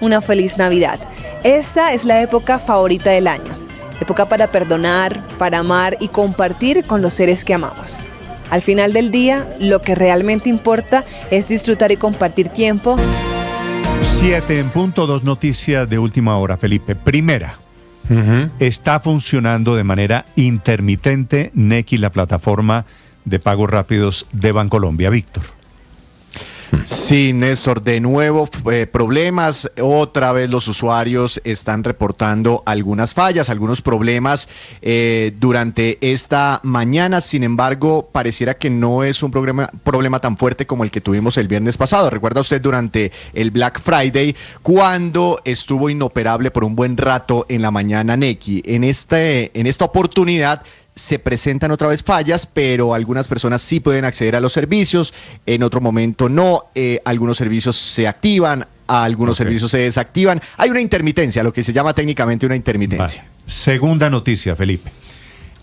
una feliz Navidad. Esta es la época favorita del año, época para perdonar, para amar y compartir con los seres que amamos. Al final del día, lo que realmente importa es disfrutar y compartir tiempo. 7 en punto, 2 noticias de última hora, Felipe. Primera, está funcionando de manera intermitente Nequi, la plataforma de pagos rápidos de Bancolombia. Víctor. Sí, Néstor, de nuevo problemas. Otra vez los usuarios están reportando algunas fallas, algunos problemas durante esta mañana. Sin embargo, pareciera que no es un problema tan fuerte como el que tuvimos el viernes pasado. ¿Recuerda usted durante el Black Friday cuando estuvo inoperable por un buen rato en la mañana Nequi? En esta oportunidad se presentan otra vez fallas, pero algunas personas sí pueden acceder a los servicios, en otro momento no, algunos servicios se activan, algunos servicios se desactivan. Hay una intermitencia, lo que se llama técnicamente una intermitencia. Vale. Segunda noticia, Felipe.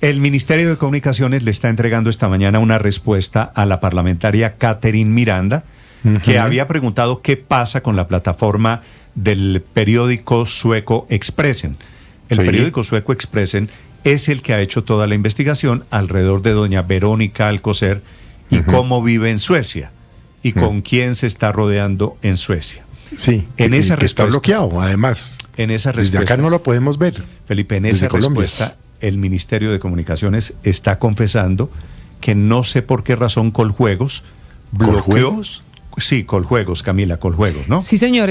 El Ministerio de Comunicaciones le está entregando esta mañana una respuesta a la parlamentaria Catherine Miranda, que había preguntado qué pasa con la plataforma del periódico sueco Expressen. El periódico sueco Expressen es el que ha hecho toda la investigación alrededor de doña Verónica Alcocer y cómo vive en Suecia y con quién se está rodeando en Suecia. Sí, en esa respuesta, está bloqueado, además. En esa respuesta, desde acá no lo podemos ver. Felipe, en esa respuesta, el Ministerio de Comunicaciones está confesando que no sé por qué razón Coljuegos bloqueó. ¿Coljuegos? Sí, Coljuegos, Camila, Coljuegos, ¿no? Sí, señor.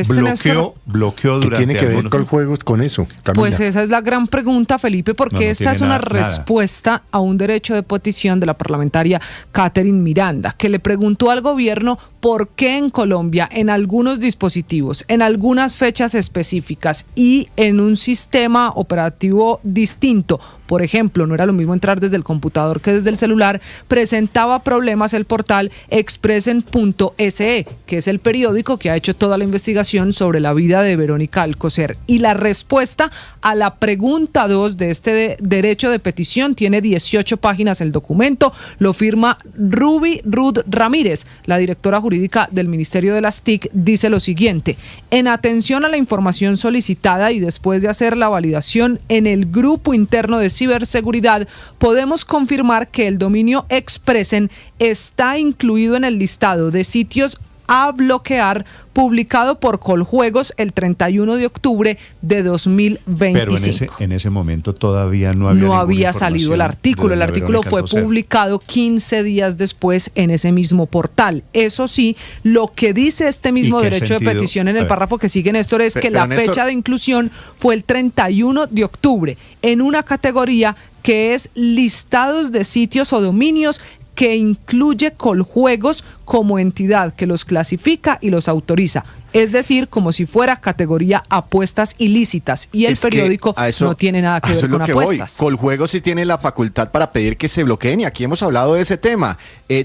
Bloqueó durante... ¿Qué tiene que ver Coljuegos con eso, Camila? Pues esa es la gran pregunta, Felipe, porque esta es una respuesta a un derecho de petición de la parlamentaria Catherine Miranda, que le preguntó al gobierno por qué en Colombia, en algunos dispositivos, en algunas fechas específicas y en un sistema operativo distinto, por ejemplo, no era lo mismo entrar desde el computador que desde el celular, presentaba problemas el portal expressen.se, que es el periódico que ha hecho toda la investigación sobre la vida de Verónica Alcocer. Y la respuesta a la pregunta 2 de este derecho de petición tiene 18 páginas el documento, lo firma Ruby Ruth Ramírez, la directora jurídica del Ministerio de las TIC, dice lo siguiente: en atención a la información solicitada y después de hacer la validación en el grupo interno de ciberseguridad, podemos confirmar que el dominio Expressen está incluido en el listado de sitios a bloquear publicado por Coljuegos el 31 de octubre de 2025. Pero en ese momento todavía no había salido el artículo. El artículo fue publicado 15 días después en ese mismo portal. Eso sí, lo que dice este mismo derecho de petición en el párrafo que sigue, Néstor, es que la fecha de inclusión fue el 31 de octubre en una categoría que es listados de sitios o dominios, que incluye Coljuegos como entidad que los clasifica y los autoriza. Es decir, como si fuera categoría apuestas ilícitas, y el periódico no tiene nada que ver con apuestas. Coljuegos sí tiene la facultad para pedir que se bloqueen, y aquí hemos hablado de ese tema.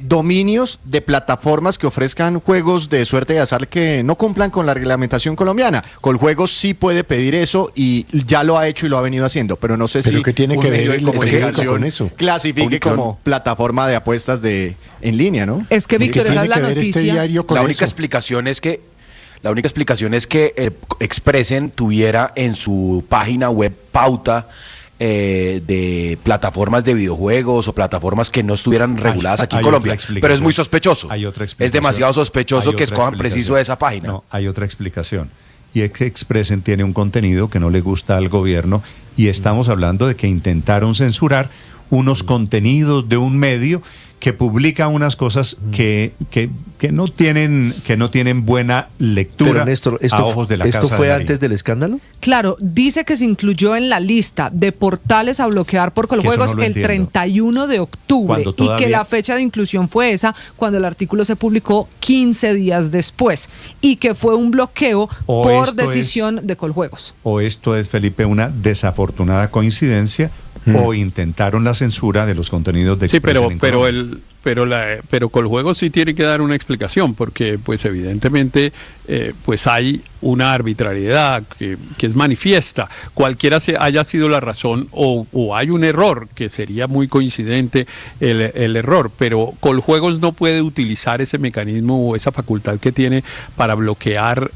Dominios de plataformas que ofrezcan juegos de suerte y azar que no cumplan con la reglamentación colombiana. Coljuegos sí puede pedir eso y ya lo ha hecho y lo ha venido haciendo, pero no sé si que tiene un que medio ver de comunicación con eso clasifique como plataforma de apuestas en línea, ¿no? Es que, Víctor, esa es la noticia. La única explicación es que Expressen tuviera en su página web pauta de plataformas de videojuegos o plataformas que no estuvieran reguladas aquí en Colombia. Pero es muy sospechoso. Es demasiado sospechoso que escojan preciso esa página. No, hay otra explicación. Y es que Expressen tiene un contenido que no le gusta al gobierno, y estamos hablando de que intentaron censurar unos contenidos de un medio que publica unas cosas que no tienen buena lectura. Pero Néstor, a ojos de la ¿esto Casa fue de antes del escándalo? Claro, dice que se incluyó en la lista de portales a bloquear por Coljuegos el 31 de octubre y que la fecha de inclusión fue esa cuando el artículo se publicó 15 días después, y que fue un bloqueo por decisión de Coljuegos. O esto es, Felipe, una desafortunada coincidencia, o intentaron la censura de los contenidos de Expressen. Sí, pero pero Coljuegos sí tiene que dar una explicación, porque pues evidentemente pues hay una arbitrariedad que es manifiesta, cualquiera haya sido la razón, o hay un error, que sería muy coincidente el error, pero Coljuegos no puede utilizar ese mecanismo o esa facultad que tiene para bloquear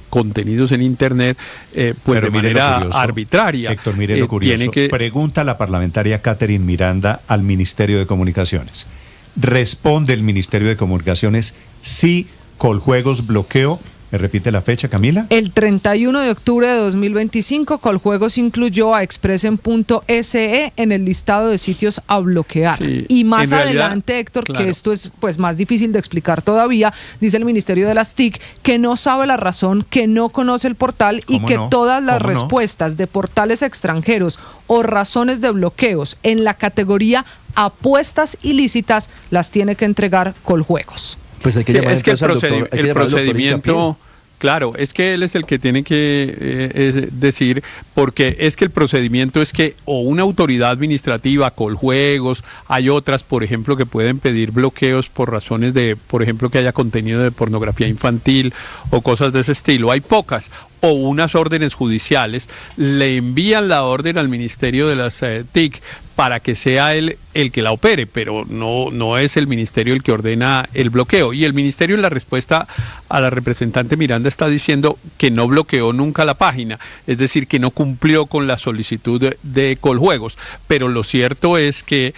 contenidos en Internet pues de manera arbitraria. Héctor, mire lo curioso. Pregunta la parlamentaria Catherine Miranda al Ministerio de Comunicaciones. Responde el Ministerio de Comunicaciones: sí, Coljuegos bloqueó. ¿Me repite la fecha, Camila? El 31 de octubre de 2025, Coljuegos incluyó a Expressen.se en el listado de sitios a bloquear. Sí, y más adelante, Héctor, claro, que esto es pues más difícil de explicar todavía, dice el Ministerio de las TIC que no sabe la razón, que no conoce el portal y que todas las respuestas de portales extranjeros o razones de bloqueos en la categoría apuestas ilícitas las tiene que entregar Coljuegos. Pues hay que llamar es que el procedimiento, claro, es que él es el que tiene que decir, porque es que el procedimiento es que o una autoridad administrativa, Coljuegos, hay otras, por ejemplo, que pueden pedir bloqueos por razones de, por ejemplo, que haya contenido de pornografía infantil o cosas de ese estilo, hay pocas, o unas órdenes judiciales, le envían la orden al Ministerio de las TIC para que sea él el que la opere, pero no es el ministerio el que ordena el bloqueo. Y el ministerio, en la respuesta a la representante Miranda, está diciendo que no bloqueó nunca la página, es decir, que no cumplió con la solicitud de Coljuegos. Pero lo cierto es que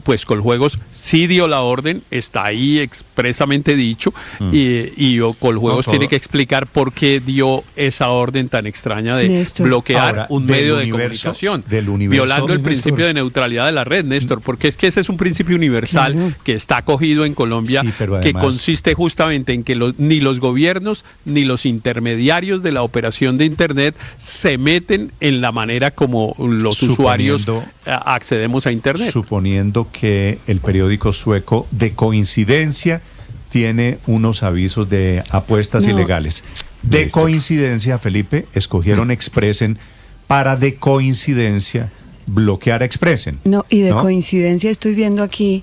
pues Coljuegos sí dio la orden, está ahí expresamente dicho, y Coljuegos tiene que explicar por qué dio esa orden tan extraña de Néstor, bloquear un medio de comunicación, violando el principio de neutralidad de la red, Néstor, porque es que ese es un principio universal que está acogido en Colombia, además, que consiste justamente en que ni los gobiernos ni los intermediarios de la operación de Internet se meten en la manera como los usuarios accedemos a Internet. Suponiendo que el periódico sueco de coincidencia tiene unos avisos de apuestas ilegales. De coincidencia, Felipe, escogieron Expressen para de coincidencia bloquear a Expressen. No, y de coincidencia estoy viendo aquí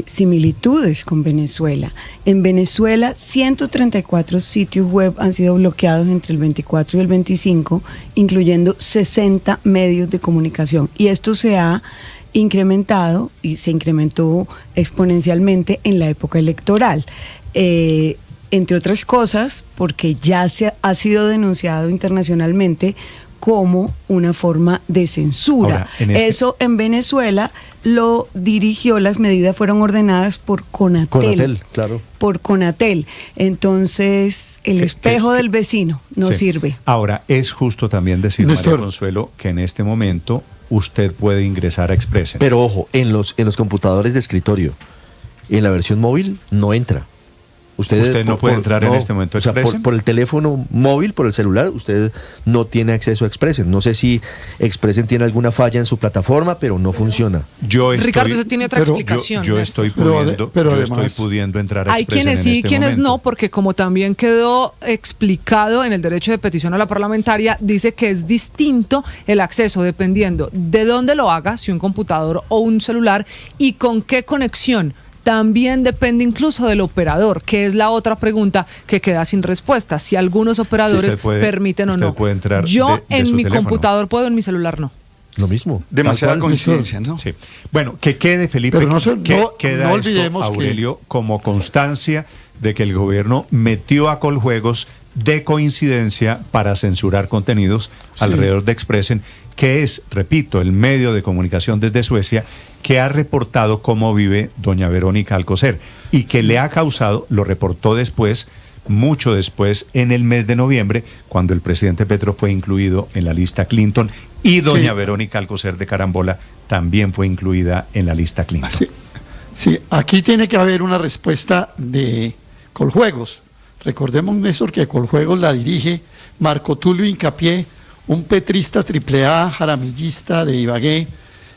similitudes con Venezuela. En Venezuela, 134 sitios web han sido bloqueados entre el 24 y el 25, incluyendo 60 medios de comunicación. Y esto se ha incrementado y se incrementó exponencialmente en la época electoral. Entre otras cosas, porque ya ha sido denunciado internacionalmente como una forma de censura. Ahora, eso en Venezuela lo dirigió, las medidas fueron ordenadas por Conatel. Claro. Por Conatel. Entonces, el espejo del vecino no sirve. Ahora, es justo también decir, María Consuelo, que en este momento usted puede ingresar a Expressen. Pero ojo, en los computadores de escritorio, en la versión móvil no entra. Usted no puede entrar en este momento a Expressen. O sea, por el teléfono móvil, por el celular, usted no tiene acceso a Expressen. No sé si Expressen tiene alguna falla en su plataforma, pero no funciona. Ricardo, eso tiene otra explicación. Yo estoy pudiendo entrar a Expressen. Hay quienes sí y quienes no, porque como también quedó explicado en el derecho de petición a la parlamentaria, dice que es distinto el acceso dependiendo de dónde lo haga, si un computador o un celular, y con qué conexión. También depende incluso del operador, que es la otra pregunta que queda sin respuesta. Si algunos operadores permiten o no. Yo en mi computador puedo, en mi celular no. Lo mismo. Demasiada coincidencia, ¿no? Sí. Bueno, que quede, Felipe, pero queda esto, Aurelio, como constancia de que el gobierno metió a Coljuegos de coincidencia para censurar contenidos alrededor de Expressen, que es, repito, el medio de comunicación desde Suecia que ha reportado cómo vive doña Verónica Alcocer y que le ha causado, lo reportó después, mucho después, en el mes de noviembre, cuando el presidente Petro fue incluido en la lista Clinton y doña Verónica Alcocer de Carambola también fue incluida en la lista Clinton. Sí, aquí tiene que haber una respuesta de Coljuegos. Recordemos, Néstor, que Coljuegos la dirige Marco Tulio Hincapié, un petrista AAA, jaramillista de Ibagué,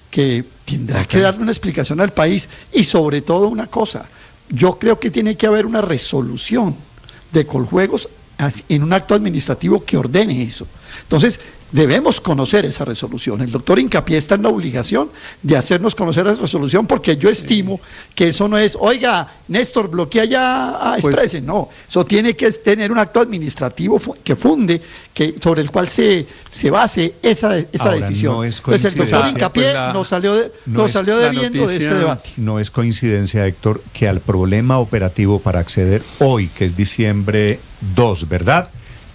que tendrá que darle una explicación al país y sobre todo una cosa, yo creo que tiene que haber una resolución de Coljuegos en un acto administrativo que ordene eso. Entonces, debemos conocer esa resolución. El doctor Hincapié está en la obligación de hacernos conocer esa resolución, porque yo estimo que eso no es, oiga, Néstor, bloquea ya a Expressen. No, eso tiene que tener un acto administrativo que funde, sobre el cual se base esa decisión. No es entonces el doctor Hincapié nos salió debiendo de este debate. No es coincidencia, Héctor, que al problema operativo para acceder hoy, que es diciembre 2, ¿verdad?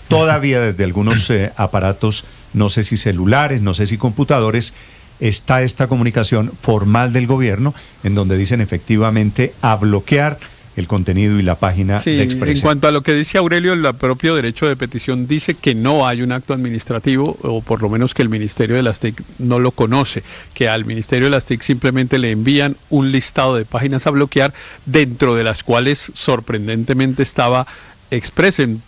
Todavía desde algunos aparatos, no sé si celulares, no sé si computadores, está esta comunicación formal del gobierno en donde dicen efectivamente a bloquear el contenido y la página de Expressen. En cuanto a lo que dice Aurelio, el propio derecho de petición dice que no hay un acto administrativo, o por lo menos que el Ministerio de las TIC no lo conoce, que al Ministerio de las TIC simplemente le envían un listado de páginas a bloquear, dentro de las cuales sorprendentemente estaba Expressen.se,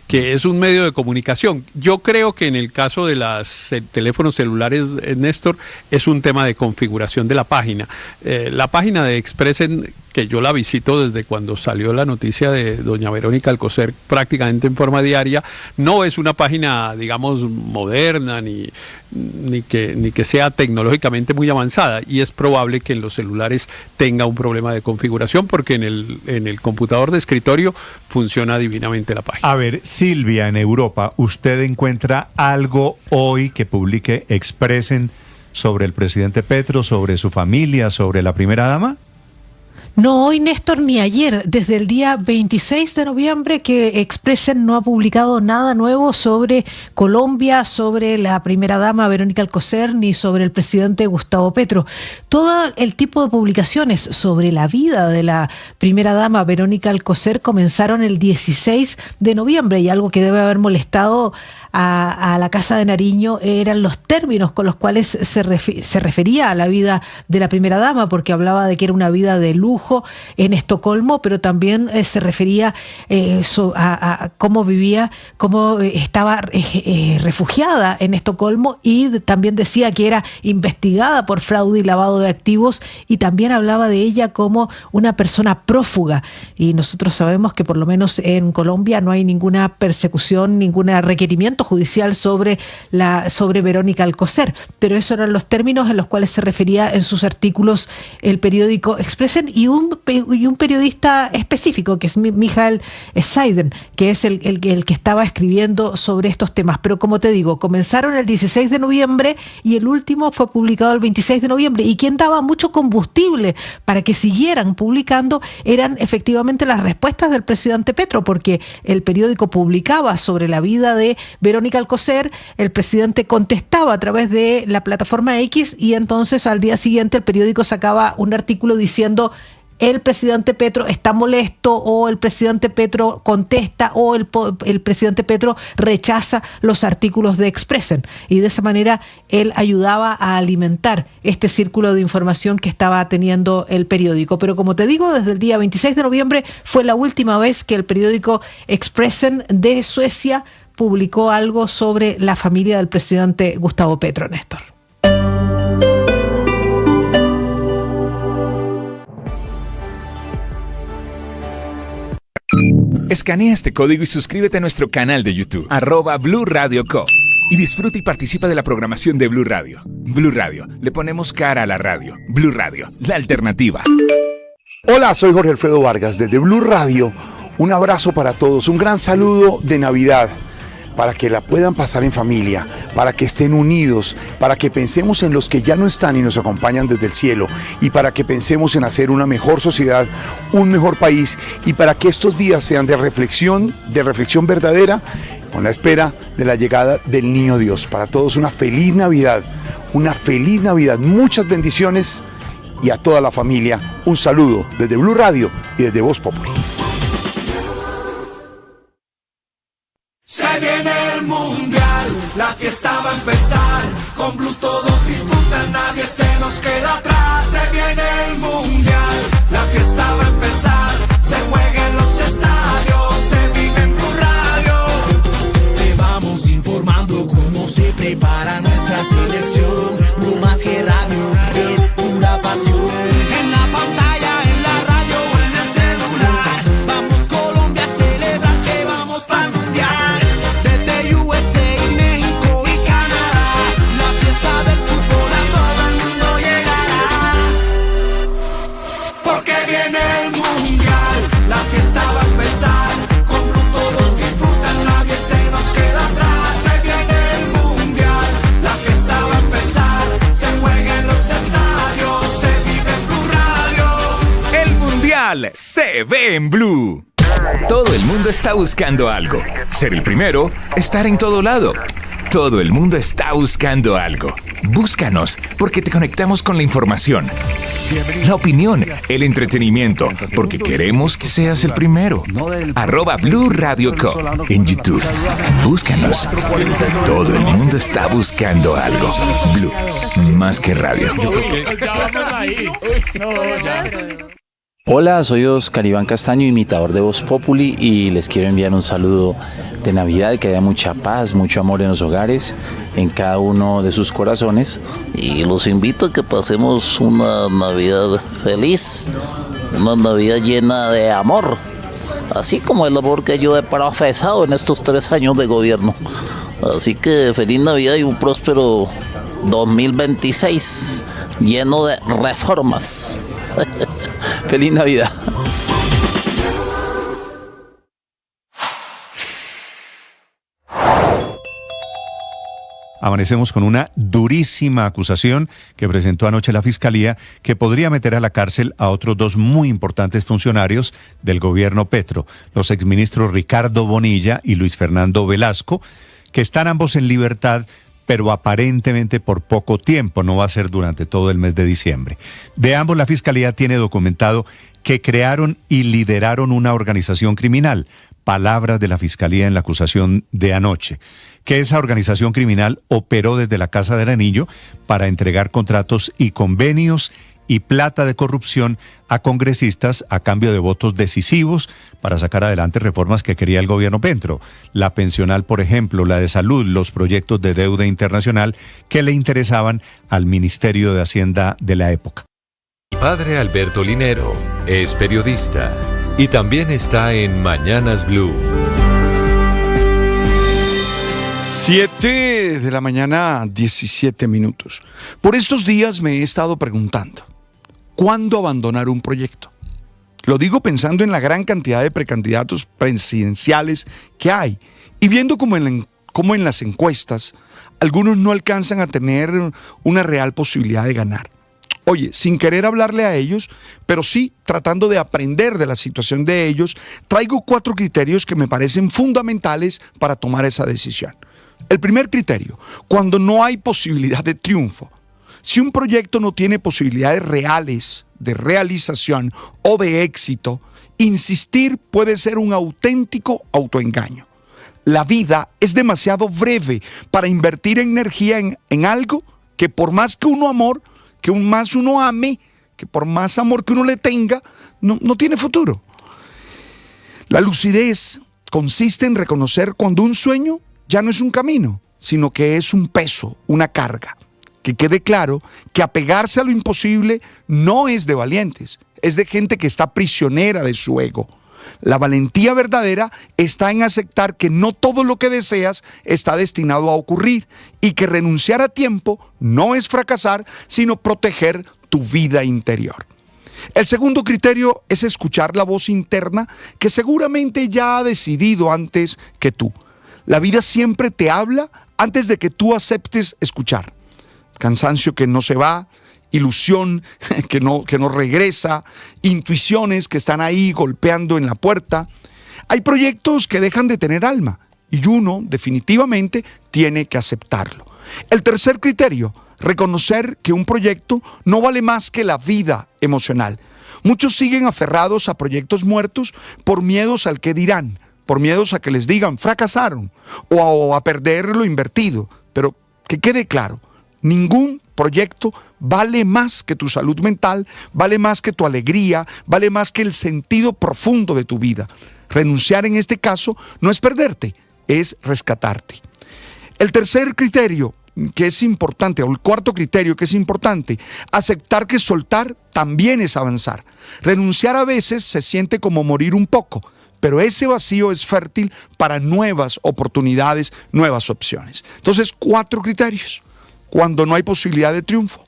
que es un medio de comunicación. Yo creo que en el caso de los teléfonos celulares, Néstor, es un tema de configuración de la página. La página de Expressen, que yo la visito desde cuando salió la noticia de doña Verónica Alcocer prácticamente en forma diaria, no es una página, digamos, moderna ni que sea tecnológicamente muy avanzada, y es probable que en los celulares tenga un problema de configuración, porque en el computador de escritorio funciona divinamente la página. A ver, Silvia, en Europa, ¿usted encuentra algo hoy que publique Expressen sobre el presidente Petro, sobre su familia, sobre la primera dama? No hoy, Néstor, ni ayer. Desde el día 26 de noviembre que Expressen no ha publicado nada nuevo sobre Colombia, sobre la primera dama Verónica Alcocer, ni sobre el presidente Gustavo Petro. Todo el tipo de publicaciones sobre la vida de la primera dama Verónica Alcocer comenzaron el 16 de noviembre, y algo que debe haber molestado a la Casa de Nariño eran los términos con los cuales se refería a la vida de la primera dama, porque hablaba de que era una vida de lujo en Estocolmo, pero también se refería a cómo vivía, cómo estaba refugiada en Estocolmo, y también decía que era investigada por fraude y lavado de activos, y también hablaba de ella como una persona prófuga. Y nosotros sabemos que por lo menos en Colombia no hay ninguna persecución, ningún requerimiento judicial sobre Verónica Alcocer, pero esos eran los términos en los cuales se refería en sus artículos el periódico Expressen, y un periodista específico, que es Michael Seiden, que es el que estaba escribiendo sobre estos temas. Pero como te digo, comenzaron el 16 de noviembre y el último fue publicado el 26 de noviembre, y quien daba mucho combustible para que siguieran publicando eran efectivamente las respuestas del presidente Petro, porque el periódico publicaba sobre la vida de Verónica Alcocer, el presidente contestaba a través de la plataforma X, y entonces al día siguiente el periódico sacaba un artículo diciendo: el presidente Petro está molesto, o el presidente Petro contesta, o el presidente Petro rechaza los artículos de Expressen. Y de esa manera él ayudaba a alimentar este círculo de información que estaba teniendo el periódico. Pero como te digo, desde el día 26 de noviembre fue la última vez que el periódico Expressen de Suecia publicó algo sobre la familia del presidente Gustavo Petro, Néstor. Escanea este código y suscríbete a nuestro canal de YouTube, @Blue Radio Co. Y disfruta y participa de la programación de Blue Radio. Blue Radio, le ponemos cara a la radio. Blue Radio, la alternativa. Hola, soy Jorge Alfredo Vargas desde Blue Radio. Un abrazo para todos, un gran saludo de Navidad, para que la puedan pasar en familia, para que estén unidos, para que pensemos en los que ya no están y nos acompañan desde el cielo, y para que pensemos en hacer una mejor sociedad, un mejor país, y para que estos días sean de reflexión verdadera, con la espera de la llegada del Niño Dios. Para todos una feliz Navidad, muchas bendiciones, y a toda la familia un saludo desde Blue Radio y desde Voz Populi. Se viene el mundial, la fiesta va a empezar. Con Blue todos disfrutan, nadie se nos queda atrás. Se viene el mundial, la fiesta va a empezar. Se juega en los estadios, se vive en Blue Radio. Te vamos informando cómo se prepara nuestra selección. Blue más que radio, es pura pasión. En la pantalla, en la radio, en el celular. Vamos Colombia a celebrar que vamos para el mundial. USA Mundial se ve en Blue. Todo el mundo está buscando algo. Ser el primero, estar en todo lado. Todo el mundo está buscando algo. Búscanos, porque te conectamos con la información, la opinión, el entretenimiento, porque queremos que seas el primero. @Blue Radio Co. en YouTube. Búscanos. Todo el mundo está buscando algo. Blue, más que radio. Hola, soy Oscar Iván Castaño, imitador de Voz Populi, y les quiero enviar un saludo de Navidad, que haya mucha paz, mucho amor en los hogares, en cada uno de sus corazones. Y los invito a que pasemos una Navidad feliz, una Navidad llena de amor, así como el amor que yo he profesado en estos 3 años de gobierno. Así que feliz Navidad y un próspero 2026 lleno de reformas. Feliz Navidad. Amanecemos con una durísima acusación que presentó anoche la Fiscalía, que podría meter a la cárcel a otros 2 muy importantes funcionarios del gobierno Petro, los exministros Ricardo Bonilla y Luis Fernando Velasco, que están ambos en libertad, pero aparentemente por poco tiempo, no va a ser durante todo el mes de diciembre. De ambos, la Fiscalía tiene documentado que crearon y lideraron una organización criminal. Palabras de la Fiscalía en la acusación de anoche, que esa organización criminal operó desde la Casa del Anillo para entregar contratos y convenios y plata de corrupción a congresistas a cambio de votos decisivos para sacar adelante reformas que quería el gobierno Petro. La pensional, por ejemplo, la de salud, los proyectos de deuda internacional que le interesaban al Ministerio de Hacienda de la época. Mi padre Alberto Linero es periodista y también está en Mañanas Blue. 7 de la mañana, 17 minutos. Por estos días me he estado preguntando, ¿cuándo abandonar un proyecto? Lo digo pensando en la gran cantidad de precandidatos presidenciales que hay y viendo cómo en las encuestas algunos no alcanzan a tener una real posibilidad de ganar. Oye, sin querer hablarle a ellos, pero sí tratando de aprender de la situación de ellos, traigo 4 criterios que me parecen fundamentales para tomar esa decisión. El primer criterio, cuando no hay posibilidad de triunfo. Si un proyecto no tiene posibilidades reales de realización o de éxito, insistir puede ser un auténtico autoengaño. La vida es demasiado breve para invertir energía en algo que por más que uno ame, que por más amor que uno le tenga, no tiene futuro. La lucidez consiste en reconocer cuando un sueño ya no es un camino, sino que es un peso, una carga. Que quede claro que apegarse a lo imposible no es de valientes, es de gente que está prisionera de su ego. La valentía verdadera está en aceptar que no todo lo que deseas está destinado a ocurrir y que renunciar a tiempo no es fracasar, sino proteger tu vida interior. El segundo criterio es escuchar la voz interna que seguramente ya ha decidido antes que tú. La vida siempre te habla antes de que tú aceptes escuchar. Cansancio que no se va, ilusión que no regresa, intuiciones que están ahí golpeando en la puerta. Hay proyectos que dejan de tener alma y uno definitivamente tiene que aceptarlo. El tercer criterio, reconocer que un proyecto no vale más que la vida emocional. Muchos siguen aferrados a proyectos muertos por miedos al que dirán, por miedos a que les digan fracasaron o a perder lo invertido. Pero que quede claro, ningún proyecto vale más que tu salud mental, vale más que tu alegría, vale más que el sentido profundo de tu vida. Renunciar en este caso no es perderte, es rescatarte. El tercer criterio que es importante, o el cuarto criterio que es importante, aceptar que soltar también es avanzar. Renunciar a veces se siente como morir un poco, pero ese vacío es fértil para nuevas oportunidades, nuevas opciones. Entonces, 4 criterios. Cuando no hay posibilidad de triunfo,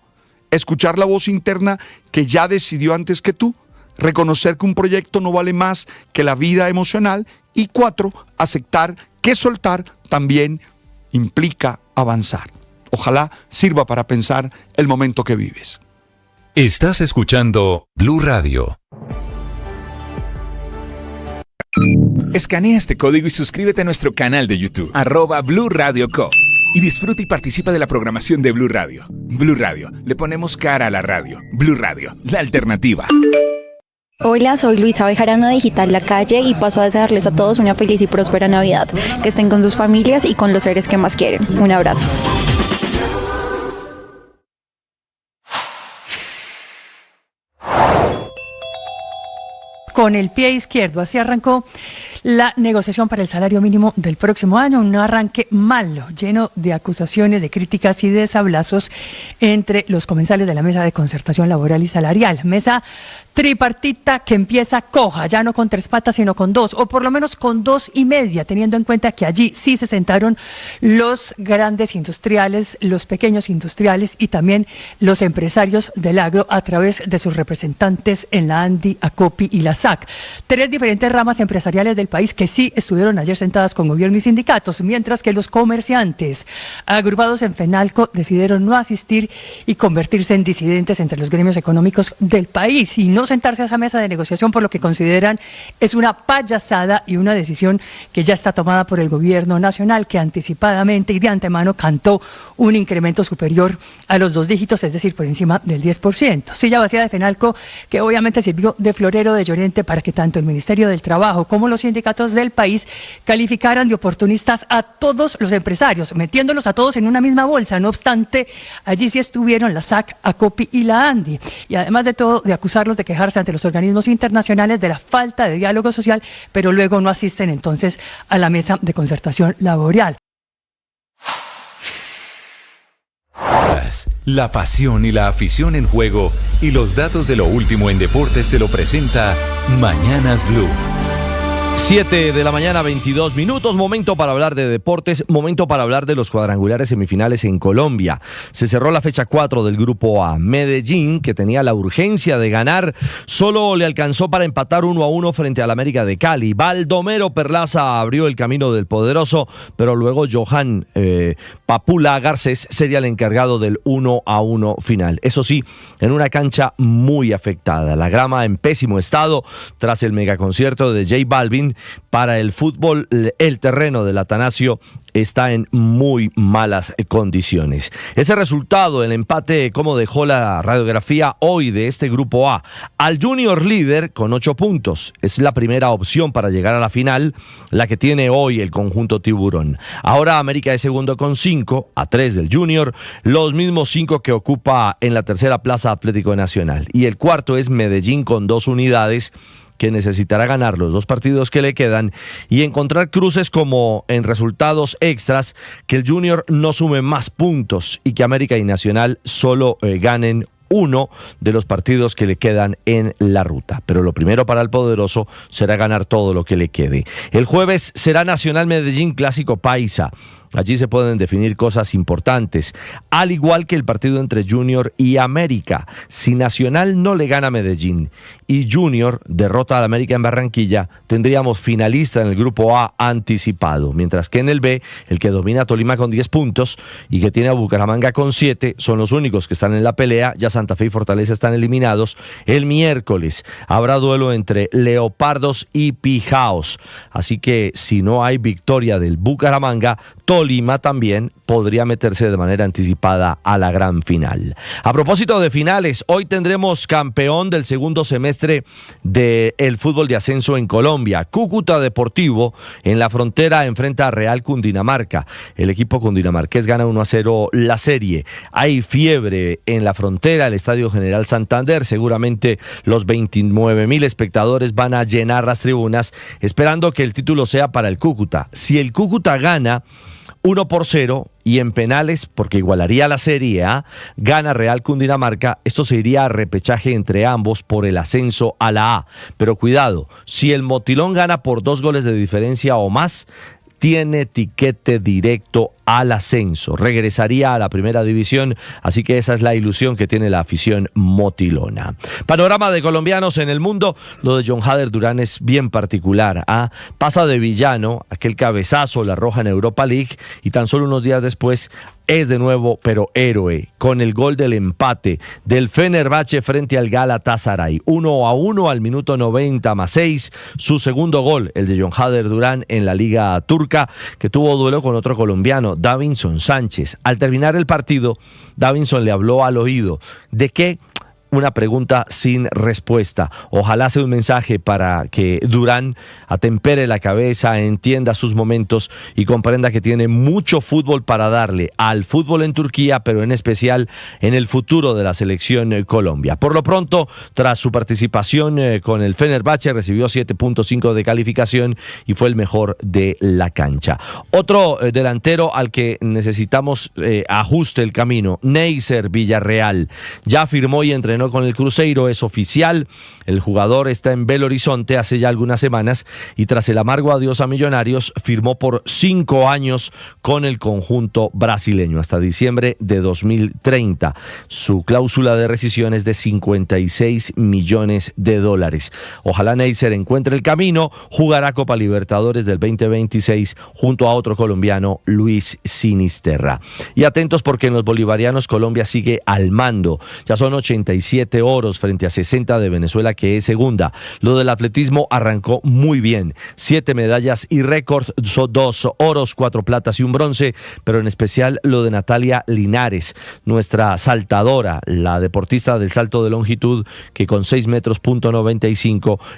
escuchar la voz interna que ya decidió antes que tú, reconocer que un proyecto no vale más que la vida emocional, y 4, aceptar que soltar también implica avanzar. Ojalá sirva para pensar el momento que vives. Estás escuchando Blue Radio. Escanea este código y suscríbete a nuestro canal de YouTube, @Blue Radio Co. Y disfruta y participa de la programación de Blue Radio. Blue Radio, le ponemos cara a la radio. Blue Radio, la alternativa. Hola, soy Luisa Bejarano de Digital La Calle y paso a desearles a todos una feliz y próspera Navidad. Que estén con sus familias y con los seres que más quieren. Un abrazo. Con el pie izquierdo, así arrancó la negociación para el salario mínimo del próximo año, un arranque malo, lleno de acusaciones, de críticas y de sablazos entre los comensales de la Mesa de Concertación Laboral y Salarial. Mesa tripartita que empieza coja, ya no con 3 patas, sino con 2, o por lo menos con 2.5, teniendo en cuenta que allí sí se sentaron los grandes industriales, los pequeños industriales y también los empresarios del agro a través de sus representantes en la ANDI, ACOPI y la SAC. 3 diferentes ramas empresariales del país que sí estuvieron ayer sentadas con gobierno y sindicatos, mientras que los comerciantes agrupados en FENALCO decidieron no asistir y convertirse en disidentes entre los gremios económicos del país y no sentarse a esa mesa de negociación por lo que consideran es una payasada y una decisión que ya está tomada por el gobierno nacional, que anticipadamente y de antemano cantó un incremento superior a los 2 dígitos, es decir, por encima del 10%. Silla vacía de FENALCO que obviamente sirvió de florero de Llorente para que tanto el Ministerio del Trabajo como los sindicatos del país calificaran de oportunistas a todos los empresarios, metiéndolos a todos en una misma bolsa. No obstante, allí sí estuvieron la SAC, ACOPI y la ANDI, y además de todo, de acusarlos de quejarse ante los organismos internacionales de la falta de diálogo social, pero luego no asisten entonces a la mesa de concertación laboral. La pasión y la afición en juego y los datos de lo último en deportes se lo presenta Mañanas Blue. 7 de la mañana, 22 minutos, momento para hablar de deportes, momento para hablar de los cuadrangulares semifinales en Colombia. Se cerró la fecha 4 del grupo A. Medellín, que tenía la urgencia de ganar, solo le alcanzó para empatar 1-1 frente al América de Cali. Baldomero Perlaza abrió el camino del poderoso, pero luego Johan Papula Garcés sería el encargado del 1-1 final. Eso sí, en una cancha muy afectada, la grama en pésimo estado tras el megaconcierto de J Balvin. Para el fútbol, el terreno del Atanasio está en muy malas condiciones. Ese resultado, el empate, como dejó la radiografía hoy de este grupo A, al Junior líder con 8 puntos. Es la primera opción para llegar a la final, la que tiene hoy el conjunto tiburón. Ahora América es segundo con 5, a 3 del Junior, los mismos 5 que ocupa en la tercera plaza Atlético Nacional. Y el cuarto es Medellín con 2 unidades, que necesitará ganar los 2 partidos que le quedan y encontrar cruces como en resultados extras, que el Junior no sume más puntos y que América y Nacional solo ganen 1 de los partidos que le quedan en la ruta. Pero lo primero para el poderoso será ganar todo lo que le quede. El jueves será Nacional Medellín Clásico Paisa. Allí se pueden definir cosas importantes, al igual que el partido entre Junior y América. Si Nacional no le gana a Medellín y Junior derrota al América en Barranquilla, tendríamos finalista en el grupo A anticipado, mientras que en el B, el que domina a Tolima con 10 puntos y que tiene a Bucaramanga con 7, son los únicos que están en la pelea. Ya Santa Fe y Fortaleza están eliminados. El miércoles habrá duelo entre Leopardos y Pijaos, así que si no hay victoria del Bucaramanga, Tolima también podría meterse de manera anticipada a la gran final. A propósito de finales, hoy tendremos campeón del segundo semestre del fútbol de ascenso en Colombia. Cúcuta Deportivo en la frontera enfrenta a Real Cundinamarca. El equipo cundinamarqués gana 1-0 la serie. Hay fiebre en la frontera, el Estadio General Santander. Seguramente los 29,000 espectadores van a llenar las tribunas esperando que el título sea para el Cúcuta. Si el Cúcuta gana 1-0 y en penales, porque igualaría la Serie A, gana Real Cundinamarca, esto se iría a repechaje entre ambos por el ascenso a la A. Pero cuidado, si el Motilón gana por 2 goles de diferencia o más, tiene tiquete directo al ascenso, regresaría a la primera división, así que esa es la ilusión que tiene la afición motilona. Panorama de colombianos en el mundo, lo de John Hader Durán es bien particular. Pasa de villano, aquel cabezazo, la roja en Europa League, y tan solo unos días después es de nuevo, pero héroe, con el gol del empate del Fenerbahce frente al Galatasaray. 1-1 al minuto 90+6. Su segundo gol, el de John Hader Durán en la Liga Turca, que tuvo duelo con otro colombiano, Davinson Sánchez. Al terminar el partido, Davinson le habló al oído. ¿De qué? Una pregunta sin respuesta. Ojalá sea un mensaje para que Durán atempere la cabeza, entienda sus momentos y comprenda que tiene mucho fútbol para darle al fútbol en Turquía, pero en especial en el futuro de la selección Colombia. Por lo pronto, tras su participación con el Fenerbahce, recibió 7.5 de calificación y fue el mejor de la cancha. Otro delantero al que necesitamos ajuste el camino, Neisser Villarreal. Ya firmó y entrenó con el Cruzeiro, es oficial. El jugador está en Belo Horizonte hace ya algunas semanas y tras el amargo adiós a Millonarios firmó por 5 años con el conjunto brasileño hasta diciembre de 2030. Su cláusula de rescisión es de $56 millones. Ojalá Neisser encuentre el camino, jugará Copa Libertadores del 2026 junto a otro colombiano, Luis Sinisterra. Y atentos porque en los bolivarianos Colombia sigue al mando. Ya son 87 oros frente a 60 de Venezuela, que es segunda. Lo del atletismo arrancó muy bien. 7 medallas y récord, son 2 oros, 4 platas y un bronce, pero en especial lo de Natalia Linares, nuestra saltadora, la deportista del salto de longitud, que con 6.95 metros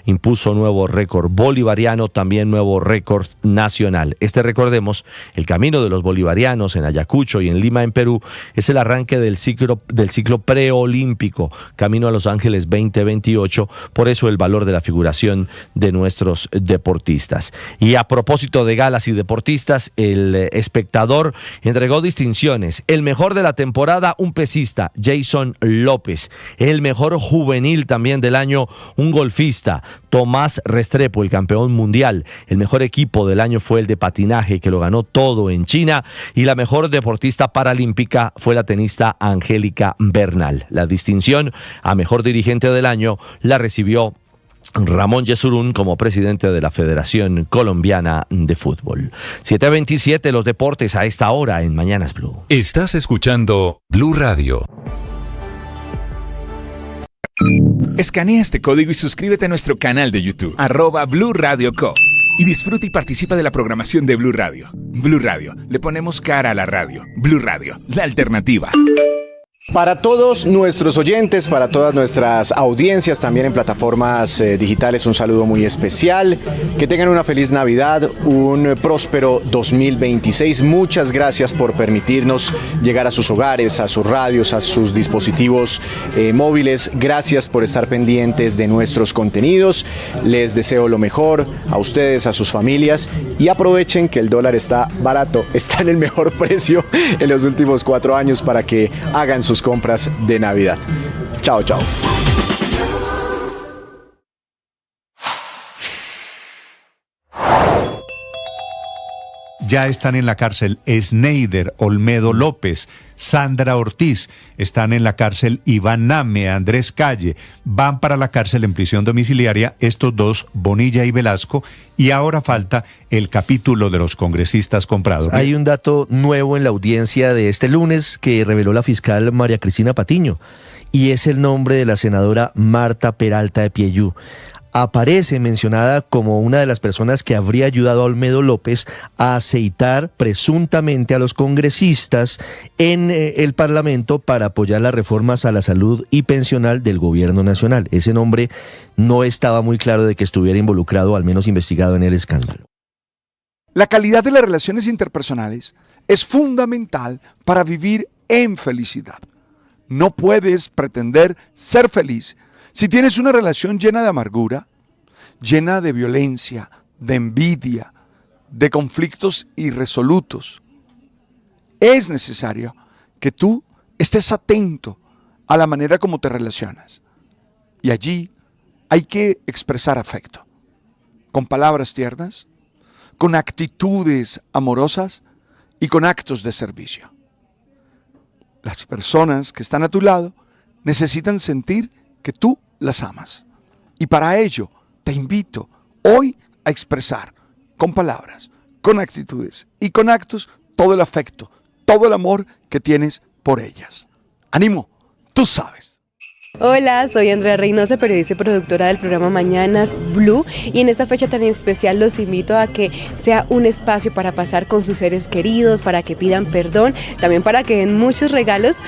impuso nuevo récord bolivariano, también nuevo récord nacional. Recordemos, el camino de los bolivarianos en Ayacucho y en Lima, en Perú, es el arranque del ciclo preolímpico, camino a Los Ángeles 2028, por eso el valor de la figuración de nuestros deportistas. Y a propósito de galas y deportistas, el Espectador entregó distinciones. El mejor de la temporada, un pesista, Jason López. El mejor juvenil también del año, un golfista, Tomás Restrepo, el campeón mundial. El mejor equipo del año fue el de patinaje, que lo ganó todo en China. Y la mejor deportista paralímpica fue la tenista Angélica Bernal. La distinción a mejor dirigente del año la recibió Ramón Yesurún como presidente de la Federación Colombiana de Fútbol. 7:27, los deportes a esta hora en Mañanas Blue. Estás escuchando Blue Radio. Escanea este código y suscríbete a nuestro canal de YouTube, @Blue Radio Co. Y disfruta y participa de la programación de Blue Radio. Blue Radio, le ponemos cara a la radio. Blue Radio, la alternativa. Para todos nuestros oyentes, para todas nuestras audiencias también en plataformas digitales, un saludo muy especial. Que tengan una feliz Navidad, un próspero 2026. Muchas gracias por permitirnos llegar a sus hogares, a sus radios, a sus dispositivos móviles. Gracias por estar pendientes de nuestros contenidos. Les deseo lo mejor a ustedes, a sus familias, y aprovechen que el dólar está barato, está en el mejor precio en los últimos 4 años para que hagan sus compras de Navidad. Chao, chao. Ya están en la cárcel Sneider Olmedo López, Sandra Ortiz, están en la cárcel Iván Name, Andrés Calle, van para la cárcel en prisión domiciliaria estos dos, Bonilla y Velasco, y ahora falta el capítulo de los congresistas comprados. Hay un dato nuevo en la audiencia de este lunes que reveló la fiscal María Cristina Patiño, y es el nombre de la senadora Marta Peralta de Pieyú. Aparece mencionada como una de las personas que habría ayudado a Olmedo López a aceitar presuntamente a los congresistas en el Parlamento para apoyar las reformas a la salud y pensional del gobierno nacional. Ese nombre no estaba muy claro de que estuviera involucrado, al menos investigado en el escándalo. La calidad de las relaciones interpersonales es fundamental para vivir en felicidad. No puedes pretender ser feliz si tienes una relación llena de amargura, llena de violencia, de envidia, de conflictos irresolutos. Es necesario que tú estés atento a la manera como te relacionas. Y allí hay que expresar afecto, con palabras tiernas, con actitudes amorosas y con actos de servicio. Las personas que están a tu lado necesitan sentir que tú las amas. Y para ello te invito hoy a expresar con palabras, con actitudes y con actos todo el afecto, todo el amor que tienes por ellas. ¡Ánimo! Tú sabes. Hola, soy Andrea Reynosa, periodista y productora del programa Mañanas Blue, y en esta fecha tan especial los invito a que sea un espacio para pasar con sus seres queridos, para que pidan perdón, también para que den muchos regalos.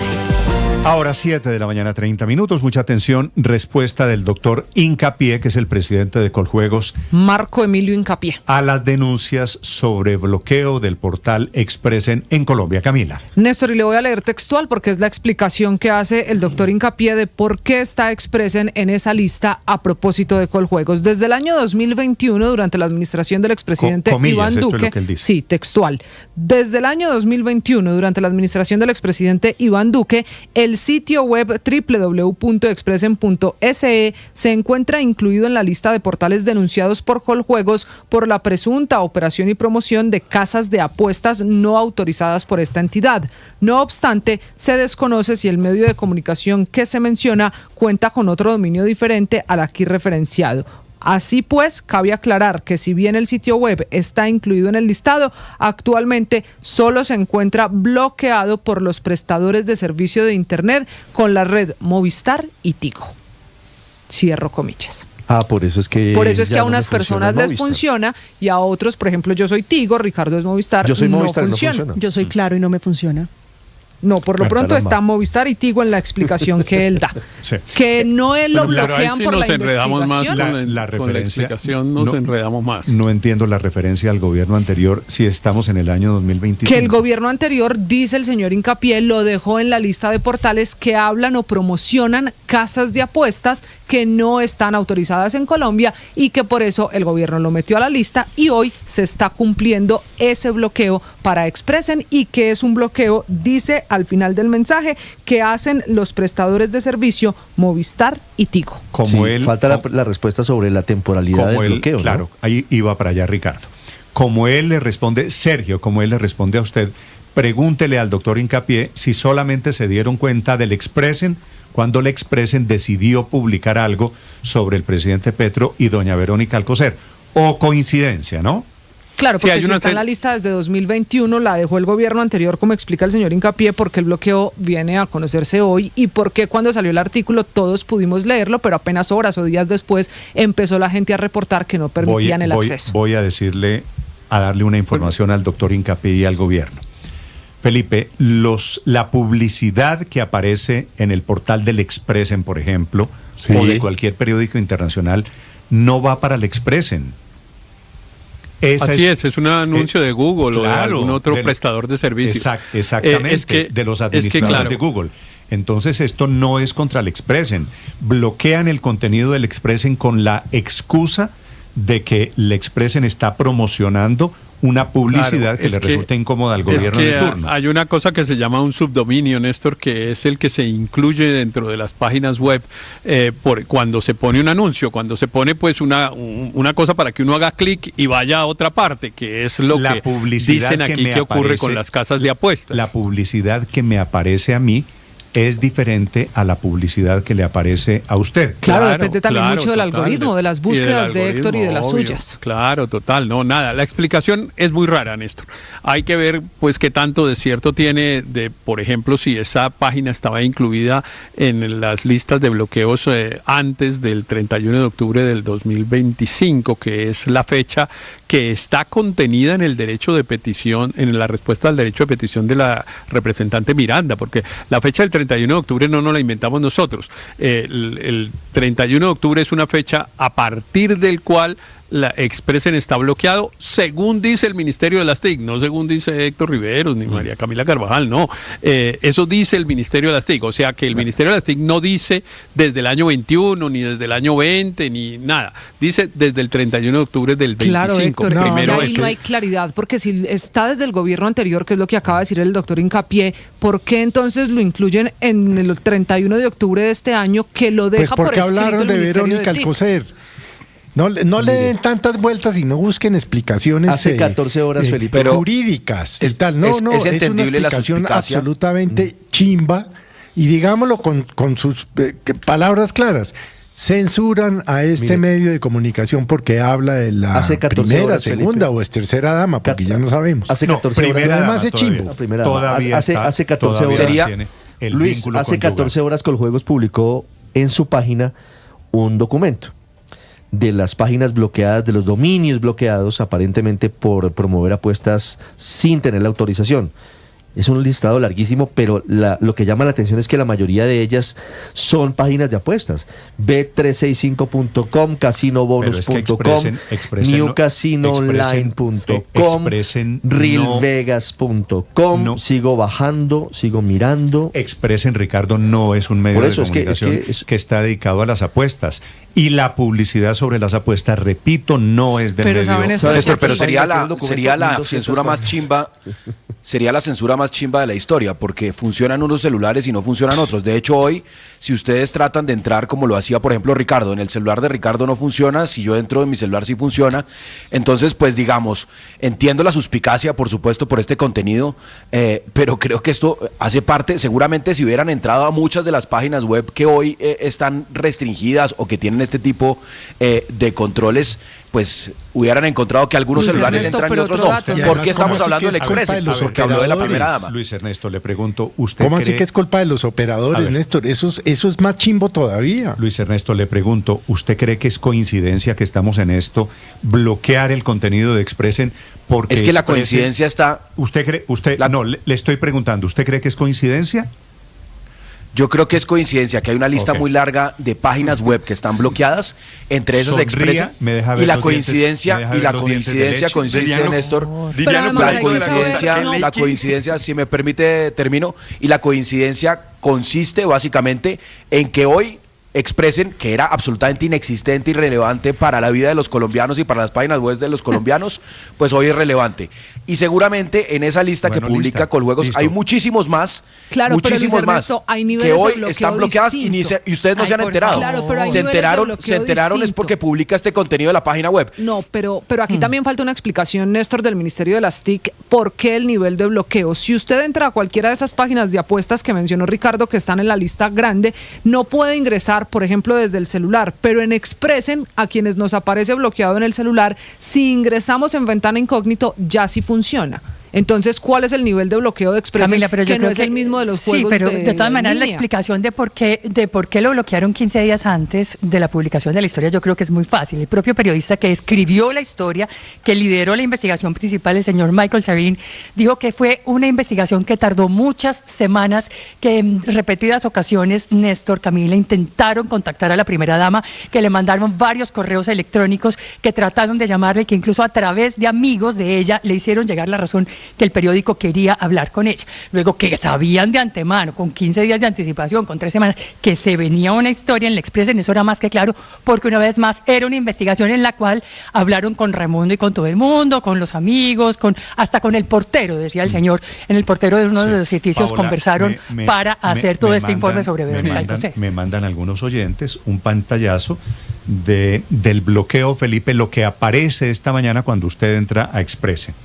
Ahora 7 de la mañana, 30 minutos. Mucha atención. Respuesta del doctor Hincapié, que es el presidente de Coljuegos. Marco Emilio Hincapié. A las denuncias sobre bloqueo del portal Expressen en Colombia. Camila. Néstor, y le voy a leer textual porque es la explicación que hace el doctor Hincapié de por qué está Expressen en esa lista a propósito de Coljuegos. Desde el año 2021, durante la administración del expresidente Iván Duque. Esto es lo que él dice. Sí, textual. Desde el año 2021, durante la administración del expresidente Iván Duque, el sitio web www.expressen.se se encuentra incluido en la lista de portales denunciados por Coljuegos por la presunta operación y promoción de casas de apuestas no autorizadas por esta entidad. No obstante, se desconoce si el medio de comunicación que se menciona cuenta con otro dominio diferente al aquí referenciado. Así pues, cabe aclarar que si bien el sitio web está incluido en el listado, actualmente solo se encuentra bloqueado por los prestadores de servicio de Internet con la red Movistar y Tigo. Cierro comillas. Por eso es que a unas personas les funciona y a otros, por ejemplo, yo soy Tigo, Ricardo es Movistar, yo soy Movistar, no funciona. Yo soy Claro y no me funciona. No, por lo pronto está Movistar y Tigo en la explicación que él da. Sí. Que no él lo bloquean por la investigación. Más la referencia. Con la explicación nos enredamos más. No entiendo la referencia al gobierno anterior si estamos en el año 2025. Que el gobierno anterior, dice el señor Hincapié, lo dejó en la lista de portales que hablan o promocionan casas de apuestas que no están autorizadas en Colombia y que por eso el gobierno lo metió a la lista y hoy se está cumpliendo ese bloqueo para Expressen y que es un bloqueo, dice al final del mensaje, que hacen los prestadores de servicio Movistar y Tigo. Falta la respuesta sobre la temporalidad del bloqueo. Claro, ¿no? Ahí iba para allá Ricardo. Como él le responde, Sergio, como él le responde a usted, pregúntele al doctor Hincapié si solamente se dieron cuenta del Expressen cuando el Expressen decidió publicar algo sobre el presidente Petro y doña Verónica Alcocer. O coincidencia, ¿no? Claro, porque si está en la lista desde 2021, la dejó el gobierno anterior, como explica el señor Hincapié, porque el bloqueo viene a conocerse hoy y porque cuando salió el artículo todos pudimos leerlo, pero apenas horas o días después empezó la gente a reportar que no permitían el acceso. Voy a darle una información al doctor Hincapié y al gobierno. Felipe, la publicidad que aparece en el portal del Expressen, por ejemplo, o de cualquier periódico internacional, no va para el Expressen. Así es un anuncio de Google o de algún otro prestador de servicios. Exactamente, de los administradores de Google. Entonces esto no es contra el Expressen. Bloquean el contenido del Expressen con la excusa de que el Expressen está promocionando una publicidad que le resulta incómoda al gobierno de turno. Hay una cosa que se llama un subdominio, Néstor, que es el que se incluye dentro de las páginas web cuando se pone un anuncio, cuando se pone pues una cosa para que uno haga clic y vaya a otra parte, que es lo que dicen aquí que ocurre con las casas de apuestas. La publicidad que me aparece a mí es diferente a la publicidad que le aparece a usted. Claro, depende también mucho del algoritmo, de las búsquedas de Héctor y de las suyas. Claro, total, no, nada. La explicación es muy rara, Néstor. Hay que ver, pues, qué tanto de cierto tiene por ejemplo, si esa página estaba incluida en las listas de bloqueos antes del 31 de octubre del 2025, que es la fecha que está contenida en el derecho de petición, en la respuesta al derecho de petición de la representante Miranda, porque la fecha del 31 de octubre no nos la inventamos nosotros. El 31 de octubre es una fecha a partir del cual la Expressen está bloqueado, según dice el Ministerio de las TIC, no según dice Héctor Riveros ni María Camila Carvajal, no. Eso dice el Ministerio de las TIC, o sea que el Ministerio de las TIC no dice desde el año 21, ni desde el año 20, ni nada. Dice desde el 31 de octubre del 25. Claro, Héctor, ahí no hay claridad, porque si está desde el gobierno anterior, que es lo que acaba de decir el doctor Hincapié, ¿por qué entonces lo incluyen en el 31 de octubre de este año, que lo deja por escrito el Ministerio de TIC? Porque hablaron de Verónica Alcocer. No le den tantas vueltas y no busquen explicaciones hace 14 horas, Felipe, jurídicas y tal. Es una explicación absolutamente chimba y digámoslo con sus palabras claras. censuran a este medio de comunicación porque habla de la primera, horas, segunda Felipe. O es tercera dama, porque ya no sabemos. Hace 14 horas. Pero además es chimbo. Hace 14 horas. Luis, hace 14 horas Coljuegos publicó en su página un documento de las páginas bloqueadas, de los dominios bloqueados, aparentemente por promover apuestas sin tener la autorización. Es un listado larguísimo, pero lo que llama la atención es que la mayoría de ellas son páginas de apuestas. Bet365.com, casinobonus.com, newcasinoonline.com, realvegas.com, sigo bajando, sigo mirando. Expresen, Ricardo, no es un medio de comunicación que está dedicado a las apuestas. Y la publicidad sobre las apuestas, repito, no es del medio. Néstor, pero sería la censura más chimba. Sería la censura más chimba de la historia, porque funcionan unos celulares y no funcionan otros. De hecho, hoy, si ustedes tratan de entrar como lo hacía, por ejemplo, Ricardo, en el celular de Ricardo no funciona, si yo entro en mi celular sí funciona. Entonces, pues digamos, entiendo la suspicacia, por supuesto, por este contenido, pero creo que esto hace parte, seguramente si hubieran entrado a muchas de las páginas web que hoy están restringidas o que tienen este tipo de controles, pues hubieran encontrado que algunos celulares entran y otros no. ¿Por qué estamos hablando del Express? Porque habló de la primera dama. Luis Ernesto, le pregunto, ¿usted ¿cómo así que es culpa de los operadores, Néstor? Eso es más chimbo todavía. Luis Ernesto, le pregunto, ¿usted cree que es coincidencia que estamos en esto, bloquear el contenido de Expressen? Porque es que la coincidencia está... No, le estoy preguntando, ¿usted cree que es coincidencia? Yo creo que es coincidencia que hay una lista muy larga de páginas web que están bloqueadas, entre esas Expressen, y la coincidencia consiste, Néstor, la coincidencia, si me permite, termino, y la coincidencia consiste básicamente en que hoy Expressen, que era absolutamente inexistente y irrelevante para la vida de los colombianos y para las páginas web de los colombianos, pues hoy es relevante. Y seguramente en esa lista que publica Coljuegos hay muchísimos más, muchísimos más, que hoy están bloqueadas y ustedes no se han enterado. Se enteraron es porque publica este contenido de la página web. No, pero aquí también falta una explicación, Néstor, del Ministerio de las TIC, por qué el nivel de bloqueo. Si usted entra a cualquiera de esas páginas de apuestas que mencionó Ricardo, que están en la lista grande, no puede ingresar, por ejemplo, desde el celular, pero en Expressen, a quienes nos aparece bloqueado en el celular, si ingresamos en ventana incógnito, ya sí funciona. Entonces, ¿cuál es el nivel de bloqueo de Expressen? Camila, pero que no es el mismo de los juegos. Sí, pero de todas maneras la explicación de por qué lo bloquearon 15 días antes de la publicación de la historia, yo creo que es muy fácil. El propio periodista que escribió la historia, que lideró la investigación principal, el señor Michael Sarin, dijo que fue una investigación que tardó muchas semanas, que en repetidas ocasiones, Néstor, Camila, intentaron contactar a la primera dama, que le mandaron varios correos electrónicos, que trataron de llamarle, que incluso a través de amigos de ella le hicieron llegar la razón que el periódico quería hablar con ella. Luego que sabían de antemano, con 15 días de anticipación, con 3 semanas, que se venía una historia en el Expressen, eso era más que claro, porque una vez más era una investigación en la cual hablaron con Raimundo y con todo el mundo, con los amigos, hasta con el portero, decía el señor, en el portero de uno de los edificios conversaron para hacer todo este informe sobre Verónica Alcocer. Me mandan algunos oyentes un pantallazo del bloqueo, Felipe, lo que aparece esta mañana cuando usted entra a Expressen.